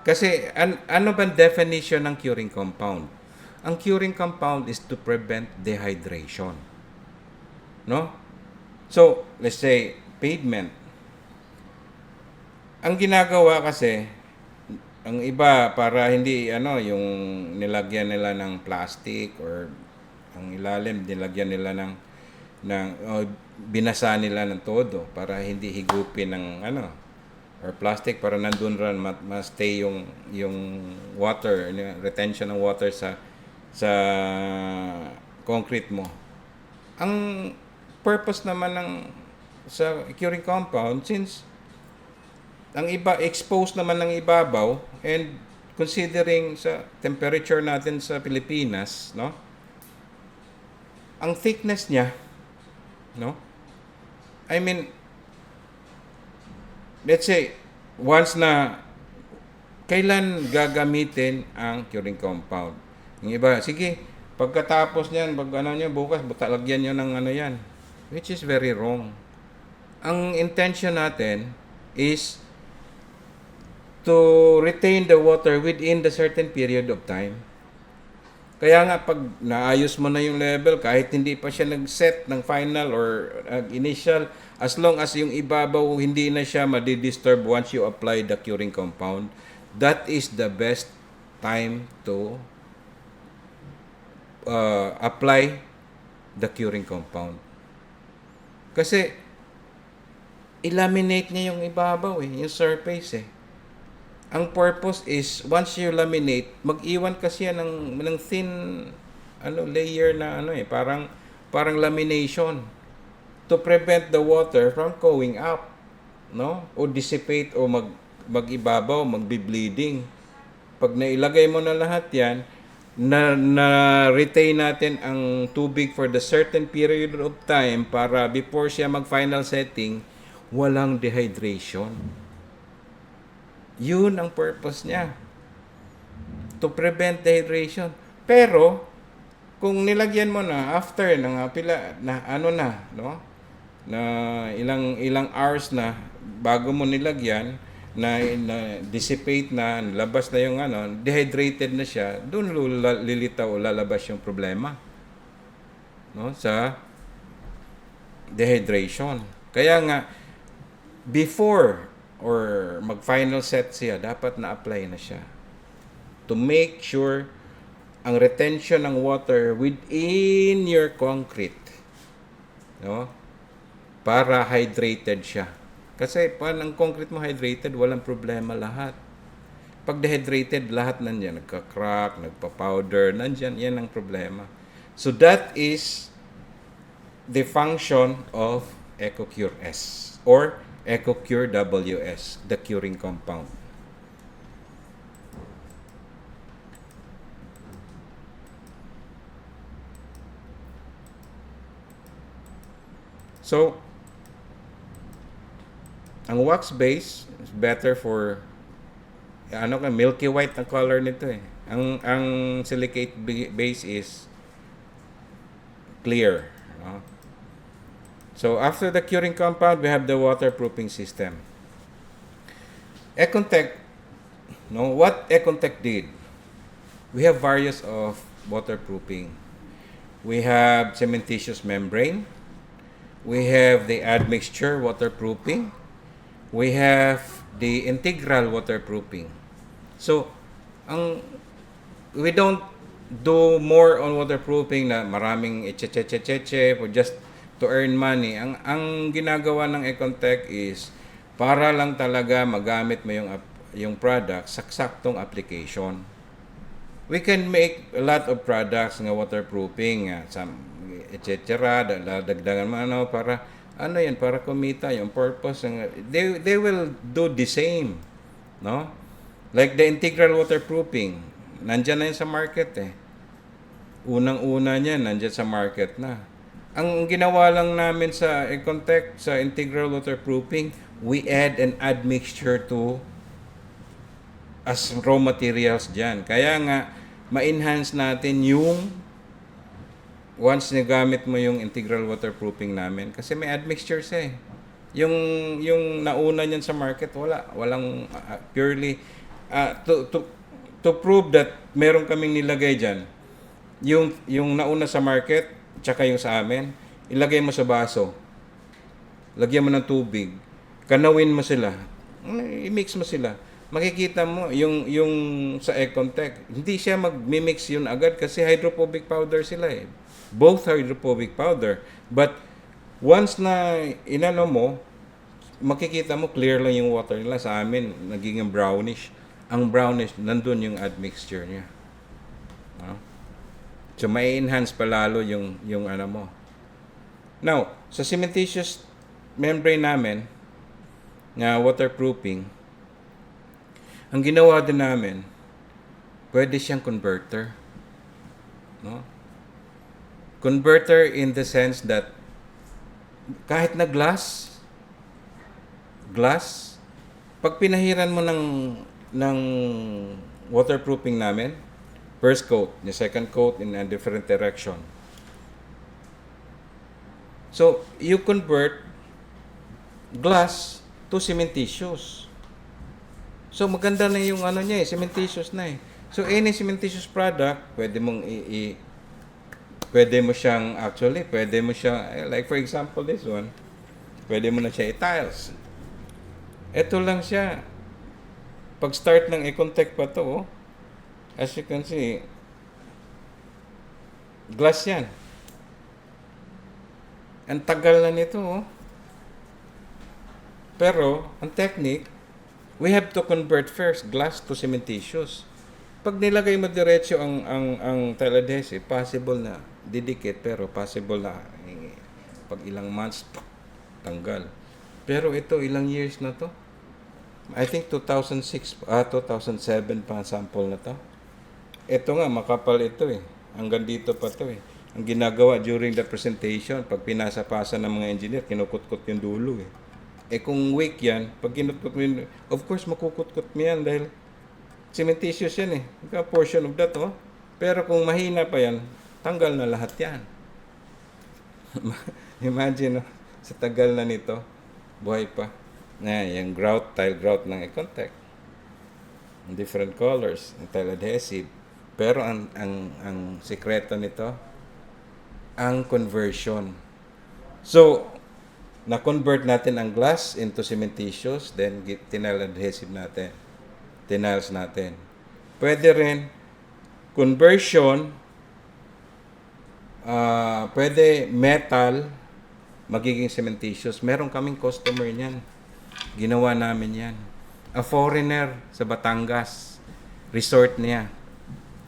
Kasi ano bang definition ng curing compound? Ang curing compound is to prevent dehydration. No? So, let's say pavement. Ang ginagawa kasi ang iba para hindi yung nilagyan nila ng plastic or ang ilalim nilagyan nila ng binasa nila ng todo para hindi higupin ng or plastic para nandun ran ma-stay yung water, retention ng water sa concrete mo. Ang purpose naman sa curing compound, since ang iba exposed naman ng ibabaw and considering sa temperature natin sa Pilipinas, no? Ang thickness niya, no? I mean, let's say, once na kailan gagamitin ang curing compound? Yung iba, sige, pagkatapos niyan, bukas, lagyan nyo ng yan. Which is very wrong. Ang intention natin is to retain the water within the certain period of time. Kaya nga, pag naayos mo na yung level, kahit hindi pa siya nag-set ng final or initial, as long as yung ibabaw hindi na siya madidisturb once you apply the curing compound, that is the best time to apply the curing compound. Kasi, ilaminate niya yung ibabaw yung surface Ang purpose is, once you laminate, mag-iwan kasi yan ng thin layer na parang parang lamination to prevent the water from going up, no? O dissipate o mag-ibabaw, magbi-bleeding. Pag nailagay mo na lahat 'yan, na-retain natin ang tubig for the certain period of time para before siya mag-final setting, walang dehydration. Yun ang purpose niya. To prevent dehydration. Pero, kung nilagyan mo na after ng pila na ano na, no? Na ilang hours na bago mo nilagyan na dissipate na, labas na yung dehydrated na siya, doon lilitaw o lalabas yung problema. No? Sa dehydration. Kaya nga, before or mag-final set siya, dapat na-apply na siya. To make sure ang retention ng water within your concrete. No? Para hydrated siya. Kasi pag ang concrete mo hydrated, walang problema lahat. Pag dehydrated, lahat nandyan. Nagka-crack, nagpa-powder, nandyan. Yan ang problema. So that is the function of EcoCure S or EcoCure WS, the curing compound. So, ang wax base is better for milky white ang color nito eh. Ang silicate base is clear. No? So, after the curing compound, we have the waterproofing system. Econtech, what Econtech did, we have various of waterproofing. We have cementitious membrane. We have the admixture waterproofing. We have the integral waterproofing. So, we don't do more on waterproofing na maraming eche for just to earn money. Ang ginagawa ng Econtech is para lang talaga magamit mo yung product sa saktong application. We can make a lot of products ng waterproofing, etc. Dagdagan mo para para kumita yung purpose. They will do the same, no? Like the integral waterproofing, nandyan na yun sa market eh. Unang-una niyan, nandyan sa market na. Ang ginawa lang namin sa Econtech, sa integral waterproofing, we add an admixture to as raw materials dyan. Kaya nga, ma-enhance natin yung once nagamit mo yung integral waterproofing namin. Kasi may admixtures eh. Yung nauna niyan sa market, walang purely to prove that meron kaming nilagay dyan. Yung nauna sa market, tsaka yung sa amin, ilagay mo sa baso. Lagyan mo ng tubig. Kanawin mo sila. I-mix mo sila. Makikita mo yung sa Econtech, hindi siya mag-mix yun agad kasi hydrophobic powder sila eh. Both hydrophobic powder. But once na inano mo, makikita mo clear lang yung water nila. Sa amin, naging brownish. Ang brownish, nandun yung admixture niya. No? So, may enhance pa lalo yung mo. Now, sa cementitious membrane namin, na waterproofing, ang ginawa din namin, pwede siyang converter. No? Converter in the sense that kahit na glass, pag pinahiran mo ng waterproofing namin, first coat, the second coat in a different direction. So, you convert glass to cementitious. So, maganda na yung niya eh, cementitious na eh. So, any cementitious product, pwede mo siyang, like for example, this one, pwede mo na siya i-tiles. Ito lang siya. Pag-start ng Econtech pa to, as you can see, glass yan. Ang tagal na nito, Pero, ang technique, we have to convert first glass to cementitious. pag nilagay mo diretso ang tile adhesive, possible na didikit, pero possible na pag ilang months, tanggal. Pero ito, ilang years na to? I think 2006, 2007 pa ang sample na to. Ito nga, makapal ito eh. Hanggang dito pa to eh. Ang ginagawa during the presentation, pag pinasa-pasa ng mga engineer, kinukutkot yung dulo eh. Eh kung weak yan, pag kinutkot mo yun, of course makukutkot mo yan dahil cementitious yan eh. Ika portion of that oh. Pero kung mahina pa yan, tanggal na lahat yan. Imagine oh, sa tagal na nito, buhay pa. Yung grout, tile grout ng Econtech. Different colors, tile adhesive. Pero ang sikreto nito, ang conversion. So, na-convert natin ang glass into cementitious, then tile adhesive natin. Tiles natin. Pwede rin, conversion, pwede metal, magiging cementitious. Meron kaming customer niyan. Ginawa namin yan. A foreigner sa Batangas, resort niya.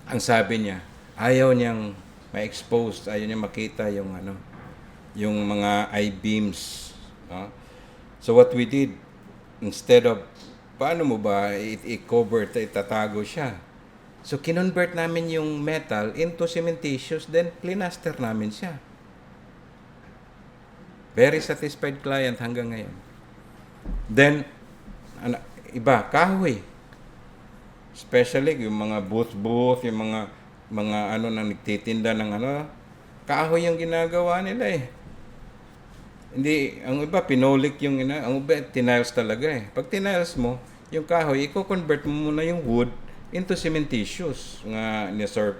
Ang sabi niya, ayaw niyang ma-expose, ayaw niya makita yung yung mga I-beams. No? So what we did, instead of, paano mo ba i-cover, itatago siya? So kinonvert namin yung metal into cementitious, then plinaster namin siya. Very satisfied client hanggang ngayon. Then, iba, kahoy. Especially yung mga booth, yung mga nang nagtitinda ng kahoy yung ginagawa nila eh. Hindi, ang iba pinolik yung ang iba tiniles talaga eh. Pag tiniles mo, yung kahoy, i-convert mo muna yung wood into cementitious nga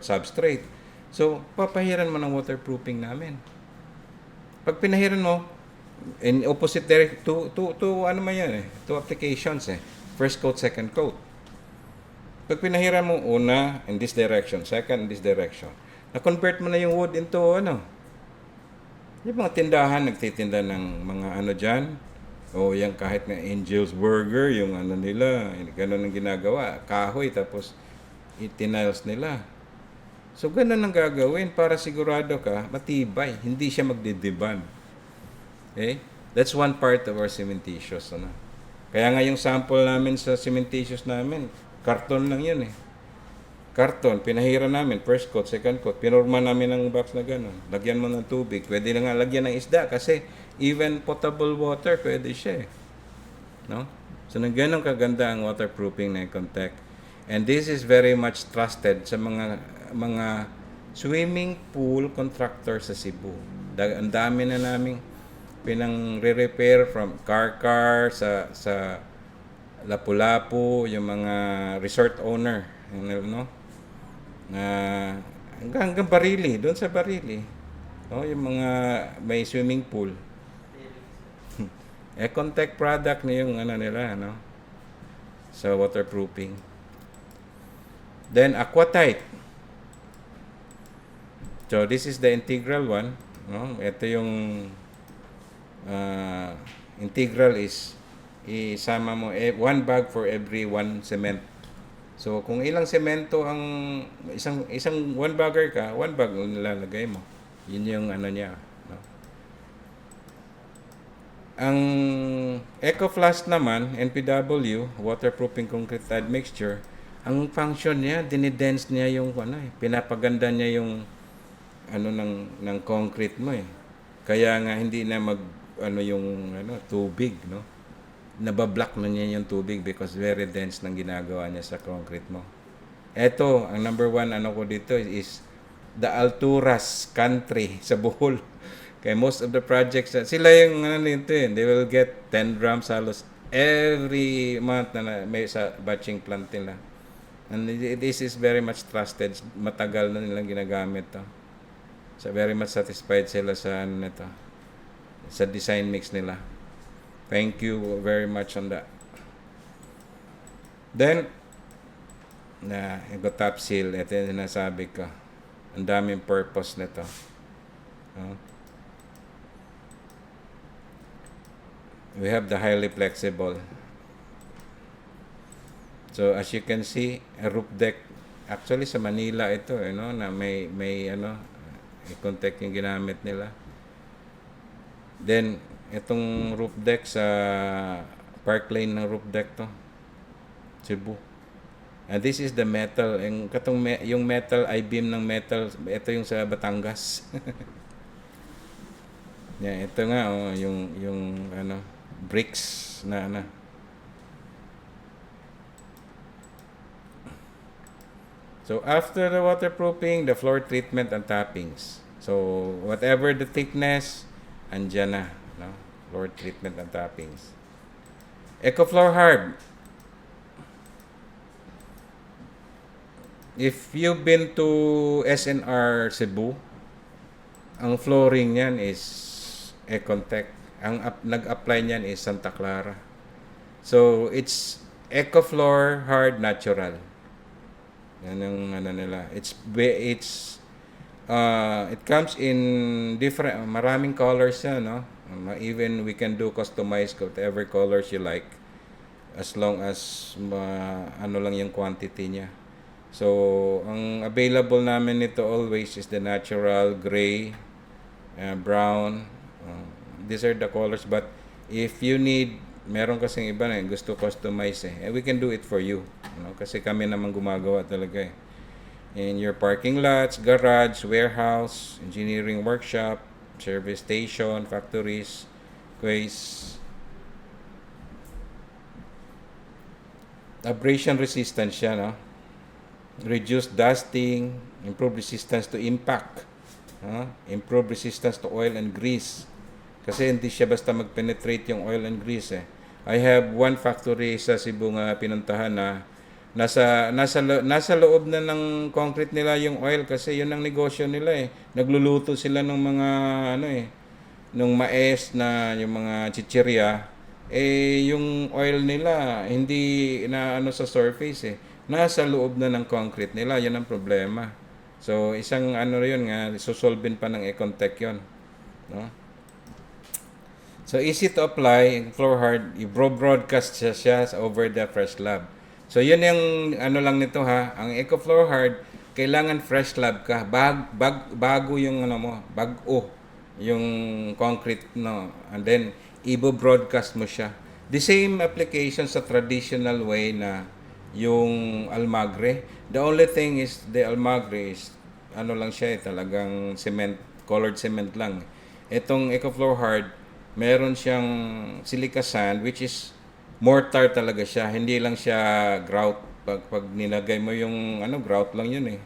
substrate. So, papahiran mo ng waterproofing namin. Pag pinahiran mo, in opposite direction, two ano man yan eh, two applications eh. First coat, second coat. Pag pinahiran mo, una in this direction, second in this direction. Na-convert mo na yung wood into yung mga tindahan, nagtitinda ng mga dyan. O yan kahit na Angel's Burger, yung nila, ganun ang ginagawa. Kahoy, tapos itiniles nila. So, ganun ang gagawin para sigurado ka, matibay. Hindi siya magdidiband. Okay? That's one part of our cementitious. Kaya nga yung sample namin sa cementitious namin, karton lang yan eh. Karton, pinahira namin, first coat, second coat, pinurma namin ng box na gano'n. Lagyan mo ng tubig, pwede na nga lagyan ng isda kasi even potable water, pwede siya eh. No? So, nang ganun kaganda ang waterproofing na Econtech. And this is very much trusted sa mga swimming pool contractor sa Cebu. Ang dami na naming pinang re-repair from car sa Lapu-Lapu, yung mga resort owner, hanggang Barili, doon sa Barili. Yung mga may swimming pool. Econtech product na yung nila, sa waterproofing. Then, Aquatite. So, this is the integral one. Ito yung integral is isama mo one bag for every one cement. So, kung ilang semento ang isang one bagger ka, one bag nilalagay mo. Yun yung niya. No? Ang EcoFlash naman, NPW, waterproofing concrete admixture, ang function niya, dinidense niya yung pinapaganda niya yung ng concrete mo eh. Kaya nga hindi na tubig, no? Nabablock na niya yung tubig because very dense ng ginagawa niya sa concrete mo. Ito, ang number one ko dito is the Alturas country sa Bohol. Kaya most of the projects, sila yung nito they will get 10 drums halos every month na may sa batching plant nila. And this is very much trusted. Matagal na nilang ginagamit to. So very much satisfied sila sa sa design mix nila. Thank you very much on that. Then, top seal, ito yung sinasabi ko. Ang daming purpose nito. We have the highly flexible. So, as you can see, a roof deck Actually sa Manila ito no na may ano Econtech yung ginamit nila. Then itong roof deck sa Park Lane ng roof deck to, Cebu. And this is the metal, yung metal I-beam ng metal, ito yung sa Batangas. Yeah, ito nga oh, yung ano bricks na ano. So after the waterproofing, the floor treatment and tappings. So whatever the thickness, andyan na, no? Floor treatment and tappings. EcoFloor Hard. If you've been to SNR Cebu, ang flooring niyan is Econtech. Ang nag-apply niyan is Santa Clara. So it's EcoFloor Hard Natural. Yan ang ano nila. It comes in different maraming colors yan, no? Even we can do customized whatever colors you like as long as ano lang yung quantity niya. So, ang available namin nito always is the natural gray, brown. These are the colors, but if you need, meron kasing iba na gusto customize we can do it for you. Kasi kami naman gumagawa talaga in your parking lots, garage, warehouse, engineering workshop, service station, factories, quays. Abrasion resistant siya, no? Reduce dusting, improve resistance to impact, improve resistance to oil and grease. Kasi hindi siya basta mag-penetrate yung oil and grease I have one factory sa Cebu nga pinuntahan na nasa loob na ng concrete nila yung oil kasi yun ang negosyo nila Nagluluto sila ng mga ng mais na yung mga chichirya yung oil nila hindi na sa surface nasa loob na ng concrete nila. Yan ang problema. So, isang yun nga, susolvin pa ng Econtech yun. No? So, easy to apply, floor hard, i-broadcast siya over the fresh slab. So, yun yung lang nito ang Eco Floor Hard, kailangan fresh slab ka. Bago yung bago yung concrete, no? And then, i-broadcast mo siya. The same application sa traditional way na yung almagre. The only thing is the almagre is lang siya talagang cement, colored cement lang. Itong EcoFloor Hard, meron siyang silica sand which is mortar talaga siya. Hindi lang siya grout. Pag nilagay mo yung grout lang yun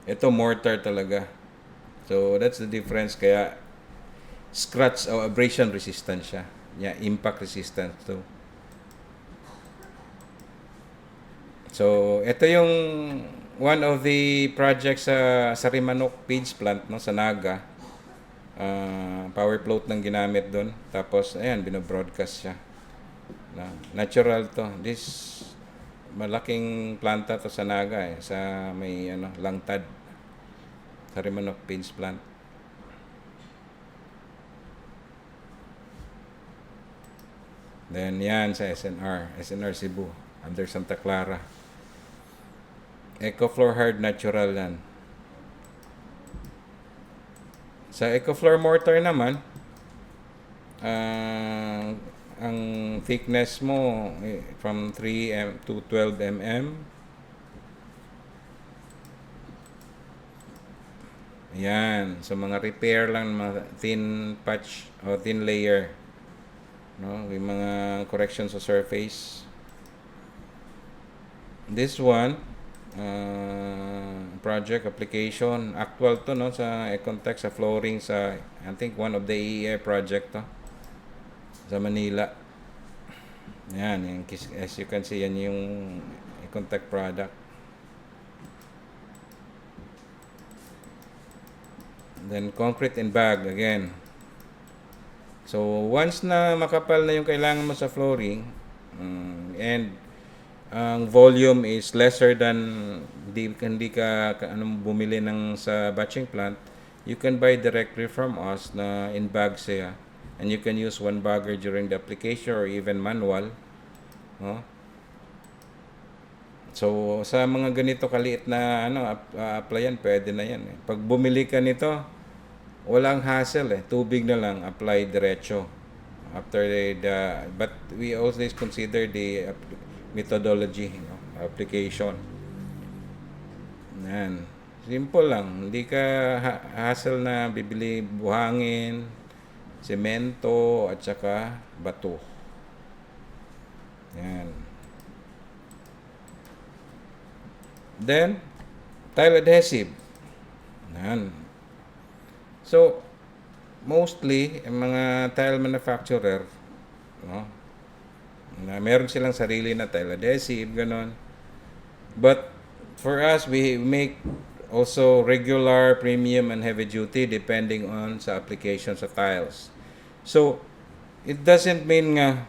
Ito mortar talaga. So that's the difference kaya scratch o abrasion resistant siya. Yeah, impact resistant too. So, ito yung one of the projects sa Sarimanok Page Plant sa Naga. Power float ng ginamit doon. Tapos, ayan, binobroadcast siya. Natural to. This malaking planta to sa Naga sa may Langtad. Sarimanok Page Plant. Then, yan sa SNR Cebu, under Santa Clara. EcoFloor Hard Natural yan. Sa EcoFloor Mortar naman, ang thickness mo from 3 to 12 mm. Yan. So, mga repair lang, mga thin patch o thin layer. No? Yung mga correction sa surface. This one, project application actual to sa Econtech sa flooring sa I think one of the AER project to sa Manila. Yan, as you can see yan yung Econtech product. Then concrete and bag again. So once na makapal na yung kailangan mo sa flooring and ang volume is lesser than hindi ka bumili ng sa batching plant, you can buy directly from us na in bags and you can use one bagger during the application or even manual, no? So, sa mga ganito kaliit na applyan, pwede na yan. Eh. Pag bumili ka nito, walang hassle eh. Tubig na lang, apply diretso. After but we always consider the methodology, application. Yan. Simple lang. Hindi ka hassle na bibili buhangin, semento, at saka bato. Yan. Then, tile adhesive. Yan. So, mostly, ang mga tile manufacturer, no, na meron silang sarili na tile adhesive, ganon. But, for us, we make also regular, premium, and heavy duty depending on sa application sa tiles. So, it doesn't mean nga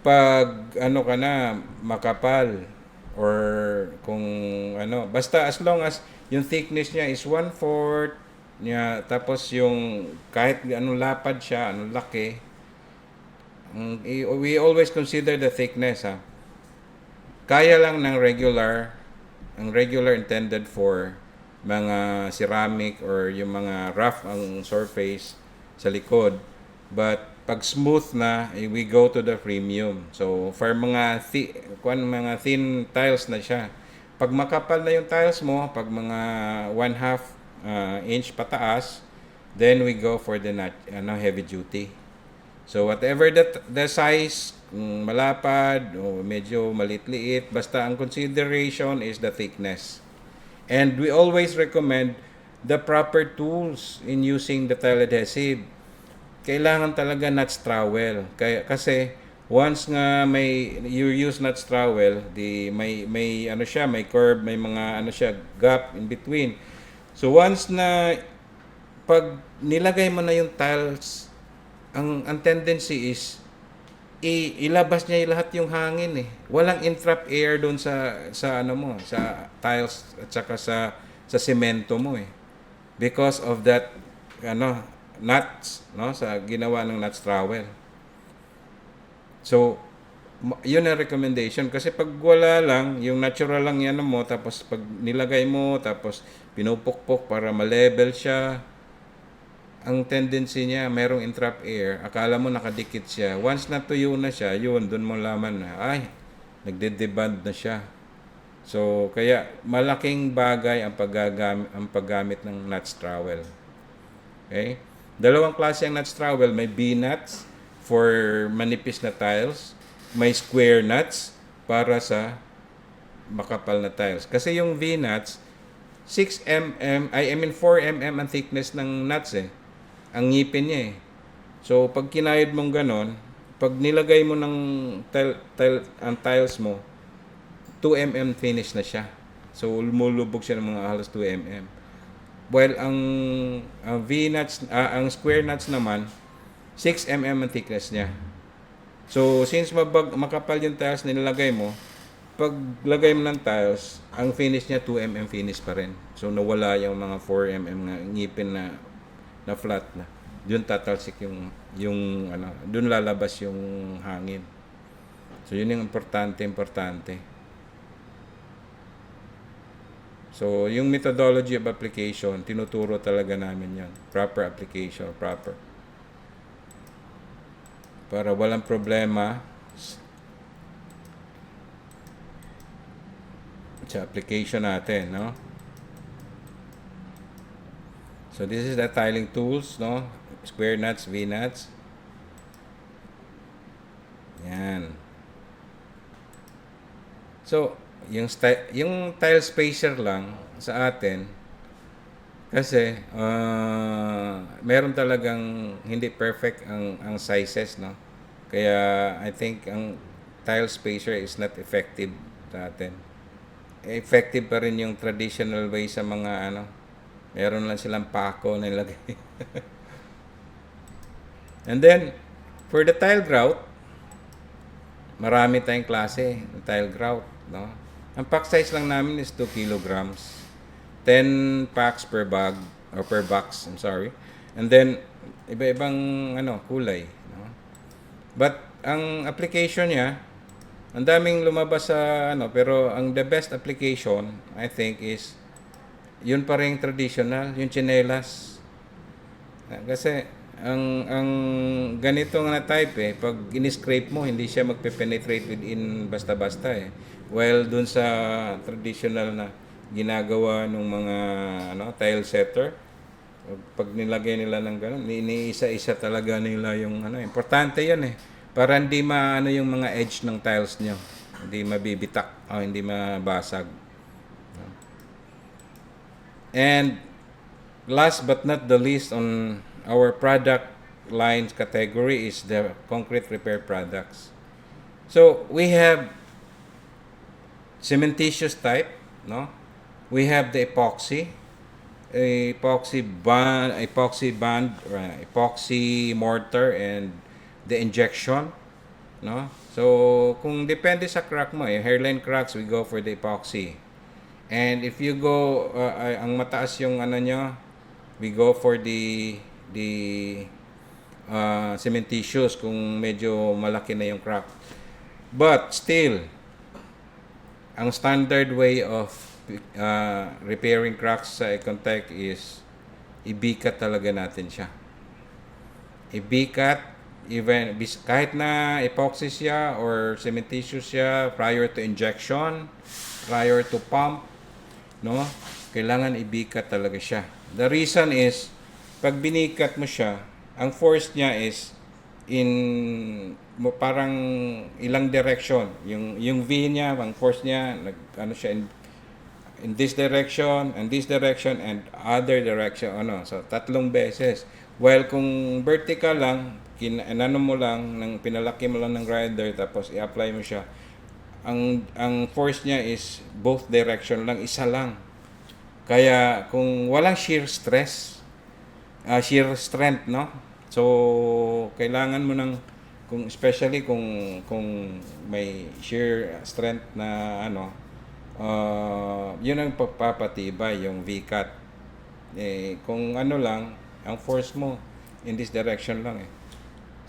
pag ano ka na makapal or kung basta as long as yung thickness niya is 1/4 niya, tapos yung kahit anong lapad siya, anong laki, we always consider the thickness kaya lang ng regular, ang regular intended for mga ceramic or yung mga rough ang surface sa likod, but pag smooth na, we go to the premium. So for mga thin tiles na siya, pag makapal na yung tiles mo, pag mga 1/2 inch pataas, then we go for the heavy duty. So whatever the size, malapad o medyo maliit-liit, basta ang consideration is the thickness. And we always recommend the proper tools in using the tile adhesive. Kailangan talaga nuts trowel. Kasi once nga you use nuts trowel, may may curve, may mga gap in between. So once na pag nilagay mo na yung tiles, ang tendency is ilabas niya lahat yung hangin eh. Walang entrap air doon sa tiles at saka sa semento mo eh. Because of that nuts, sa ginawa ng nuts trowel. So yun ang recommendation, kasi pag wala lang, yung natural lang yan mo, tapos pag nilagay mo, tapos pinupukpok para ma-level siya, ang tendency niya, merong entrap air, akala mo nakadikit siya. Once natuyo na siya, yun, dun mo laman na, nagde-deband na siya. So, kaya malaking bagay ang paggamit ng nuts trowel. Okay? Dalawang klase ang nuts trowel. May B-nuts for manipis na tiles. May square nuts para sa makapal na tiles. Kasi yung V-nuts, 4 mm ang thickness ng nuts eh. Ang ngipin niya eh. So, pag kinayod mong ganon, pag nilagay mo ng ang tiles mo, 2 mm finish na siya. So, lumulubog siya ng mga halos 2 mm. While ang V-nuts, ang square nuts naman, 6 mm ang thickness niya. So, since makapal yung tiles na nilagay mo, pag lagay mo ng tiles, ang finish niya 2 mm finish pa rin. So, nawala yung mga 4 mm na ngipin na flat na. Doon tatalsik yung doon lalabas yung hangin. So, yun yung importante. So, yung methodology of application, tinuturo talaga namin yan. Proper application, proper. Para walang problema sa application natin, no? So this is the tiling tools, no? Square nuts, V nuts. Yan. So, yung tile spacer lang sa atin, kasi meron talagang hindi perfect ang sizes, no? Kaya I think ang tile spacer is not effective sa atin. Effective pa rin yung traditional way sa mga meron lang silang pako na nilagay. And then for the tile grout, marami tayong klase ng tile grout, no? Ang pack size lang namin is 2 kilograms. 10 packs per bag or per box, I'm sorry. And then iba-ibang kulay, no? But ang application niya, Ang daming lumabas sa ano, pero ang the best application, I think, is yun pa rin traditional, yung tsinelas. Kasi ang ganito nga na type pag in-scrape mo, hindi siya magpe-penetrate within basta-basta While dun sa traditional na ginagawa ng mga tile setter, pag nilagay nila ng ganun, iniisa-isa talaga nila yung importante 'yan para hindi maano yung mga edge ng tiles nyo. Hindi mabibitak o hindi mabasag. And last but not the least on our product lines category is the concrete repair products. So we have cementitious type, no? We have the epoxy band, epoxy mortar, and the injection, no? So kung depende sa crack mo, hairline cracks, we go for the epoxy. And if you go ang mataas yung ano nyo, we go for the cementitious kung medyo malaki na yung crack. But still, ang standard way of repairing cracks sa Econtech is ibikat talaga natin siya. Ibikat, even kahit na epoxy siya or cementitious siya, prior to injection, prior to pump, no? Kailangan ibikat talaga siya. The reason is, pag binikat mo siya, ang force niya is parang ilang direction. Yung V niya, ang force niya, ano siya in this direction, and this direction, and other direction. So, tatlong beses. While kung vertical lang, mo lang, pinalaki mo lang ng grinder, tapos i-apply mo siya, ang force niya is both direction lang, isa lang. Kaya kung walang shear strength, no? So kailangan mo especially kung may shear strength na yun ang pagpapatibay yung V-cut. Kung lang, ang force mo in this direction lang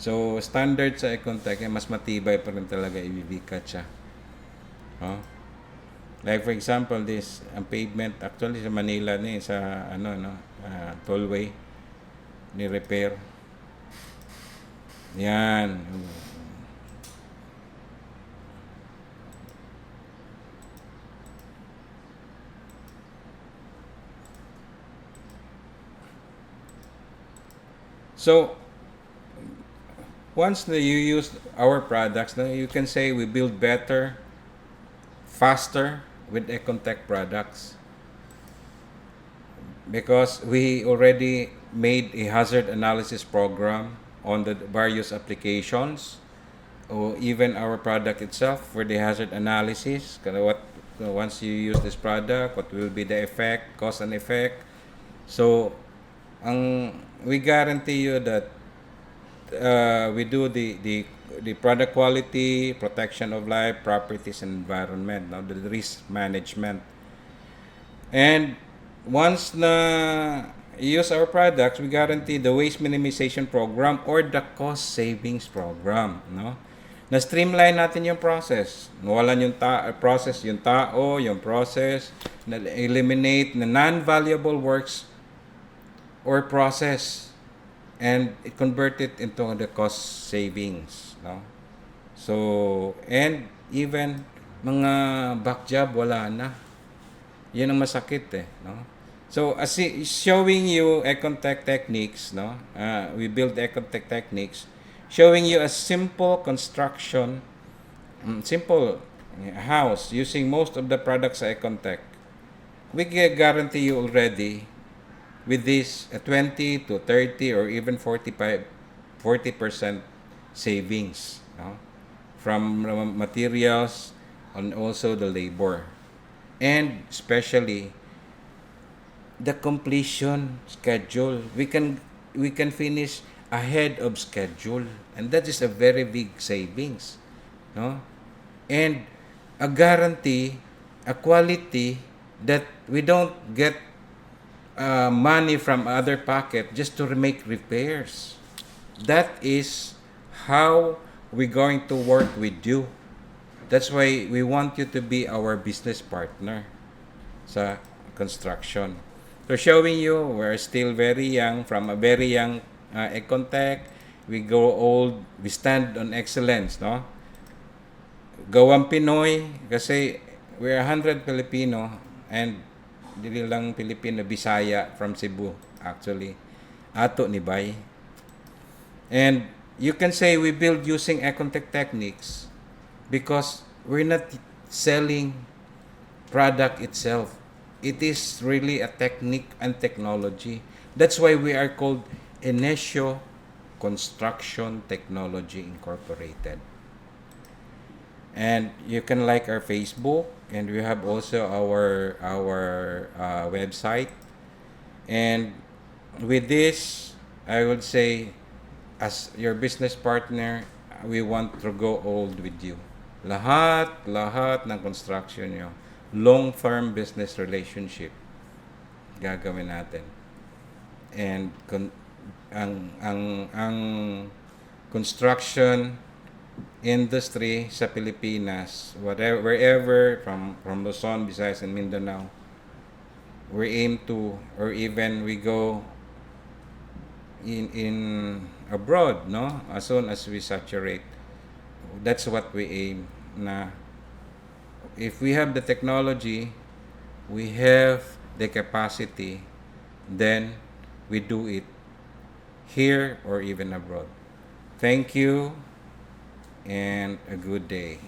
So standard sa Econtech mas matibay pa rin talaga i-V-cut siya. Like for example, ang pavement actually sa Manila sa tollway ni repair. Yan. So once you use our products, you can say we build better, faster with Econtech products, because we already made a hazard analysis program on the various applications, or even our product itself for the hazard analysis. Once you use this product, what will be the effect, cause and effect. So we guarantee you that we do the product quality, protection of life, properties, and environment, the risk management. And once na use our products, we guarantee the waste minimization program or the cost savings program, no? Na streamline natin yung process. Nawalan yung process, yung tao, yung process, na eliminate na non-valuable works or process, and convert it into the cost savings, no? So, and even mga back job, wala na. Yan ang masakit no? So, as showing you Econtech techniques, no? We build Econtech techniques, showing you a simple construction, simple house using most of the products sa Econtech. We guarantee you already with this 20 to 30 or even 40% savings, no? From materials and also the labor. And especially the completion schedule. We can finish ahead of schedule, and that is a very big savings, no? And a guarantee, a quality that we don't get money from other pocket just to make repairs. That is how we're going to work with you. That's why we want you to be our business partner sa construction. So showing you, we're still very young, from a very young Econtech, we grow old, we stand on excellence, no? Gawang Pinoy, kasi we're 100 Filipino, and dili lang Filipino, Bisaya from Cebu, actually. Ato ni Bay. And you can say we build using Econtech techniques because we're not selling product itself. It is really a technique and technology. That's why we are called Enesio Construction Technology Incorporated. And you can like our Facebook, and we have also our website. And with this, I would say, as your business partner, we want to go old with you. Lahat ng construction nyo, long-term business relationship, gagawin natin. And ang construction industry sa Pilipinas, wherever, from Luzon, Visayas, and Mindanao, we aim to, or even we go in abroad, no? As soon as we saturate, that's what we aim na. If we have the technology, we have the capacity, then we do it here or even abroad. Thank you and a good day.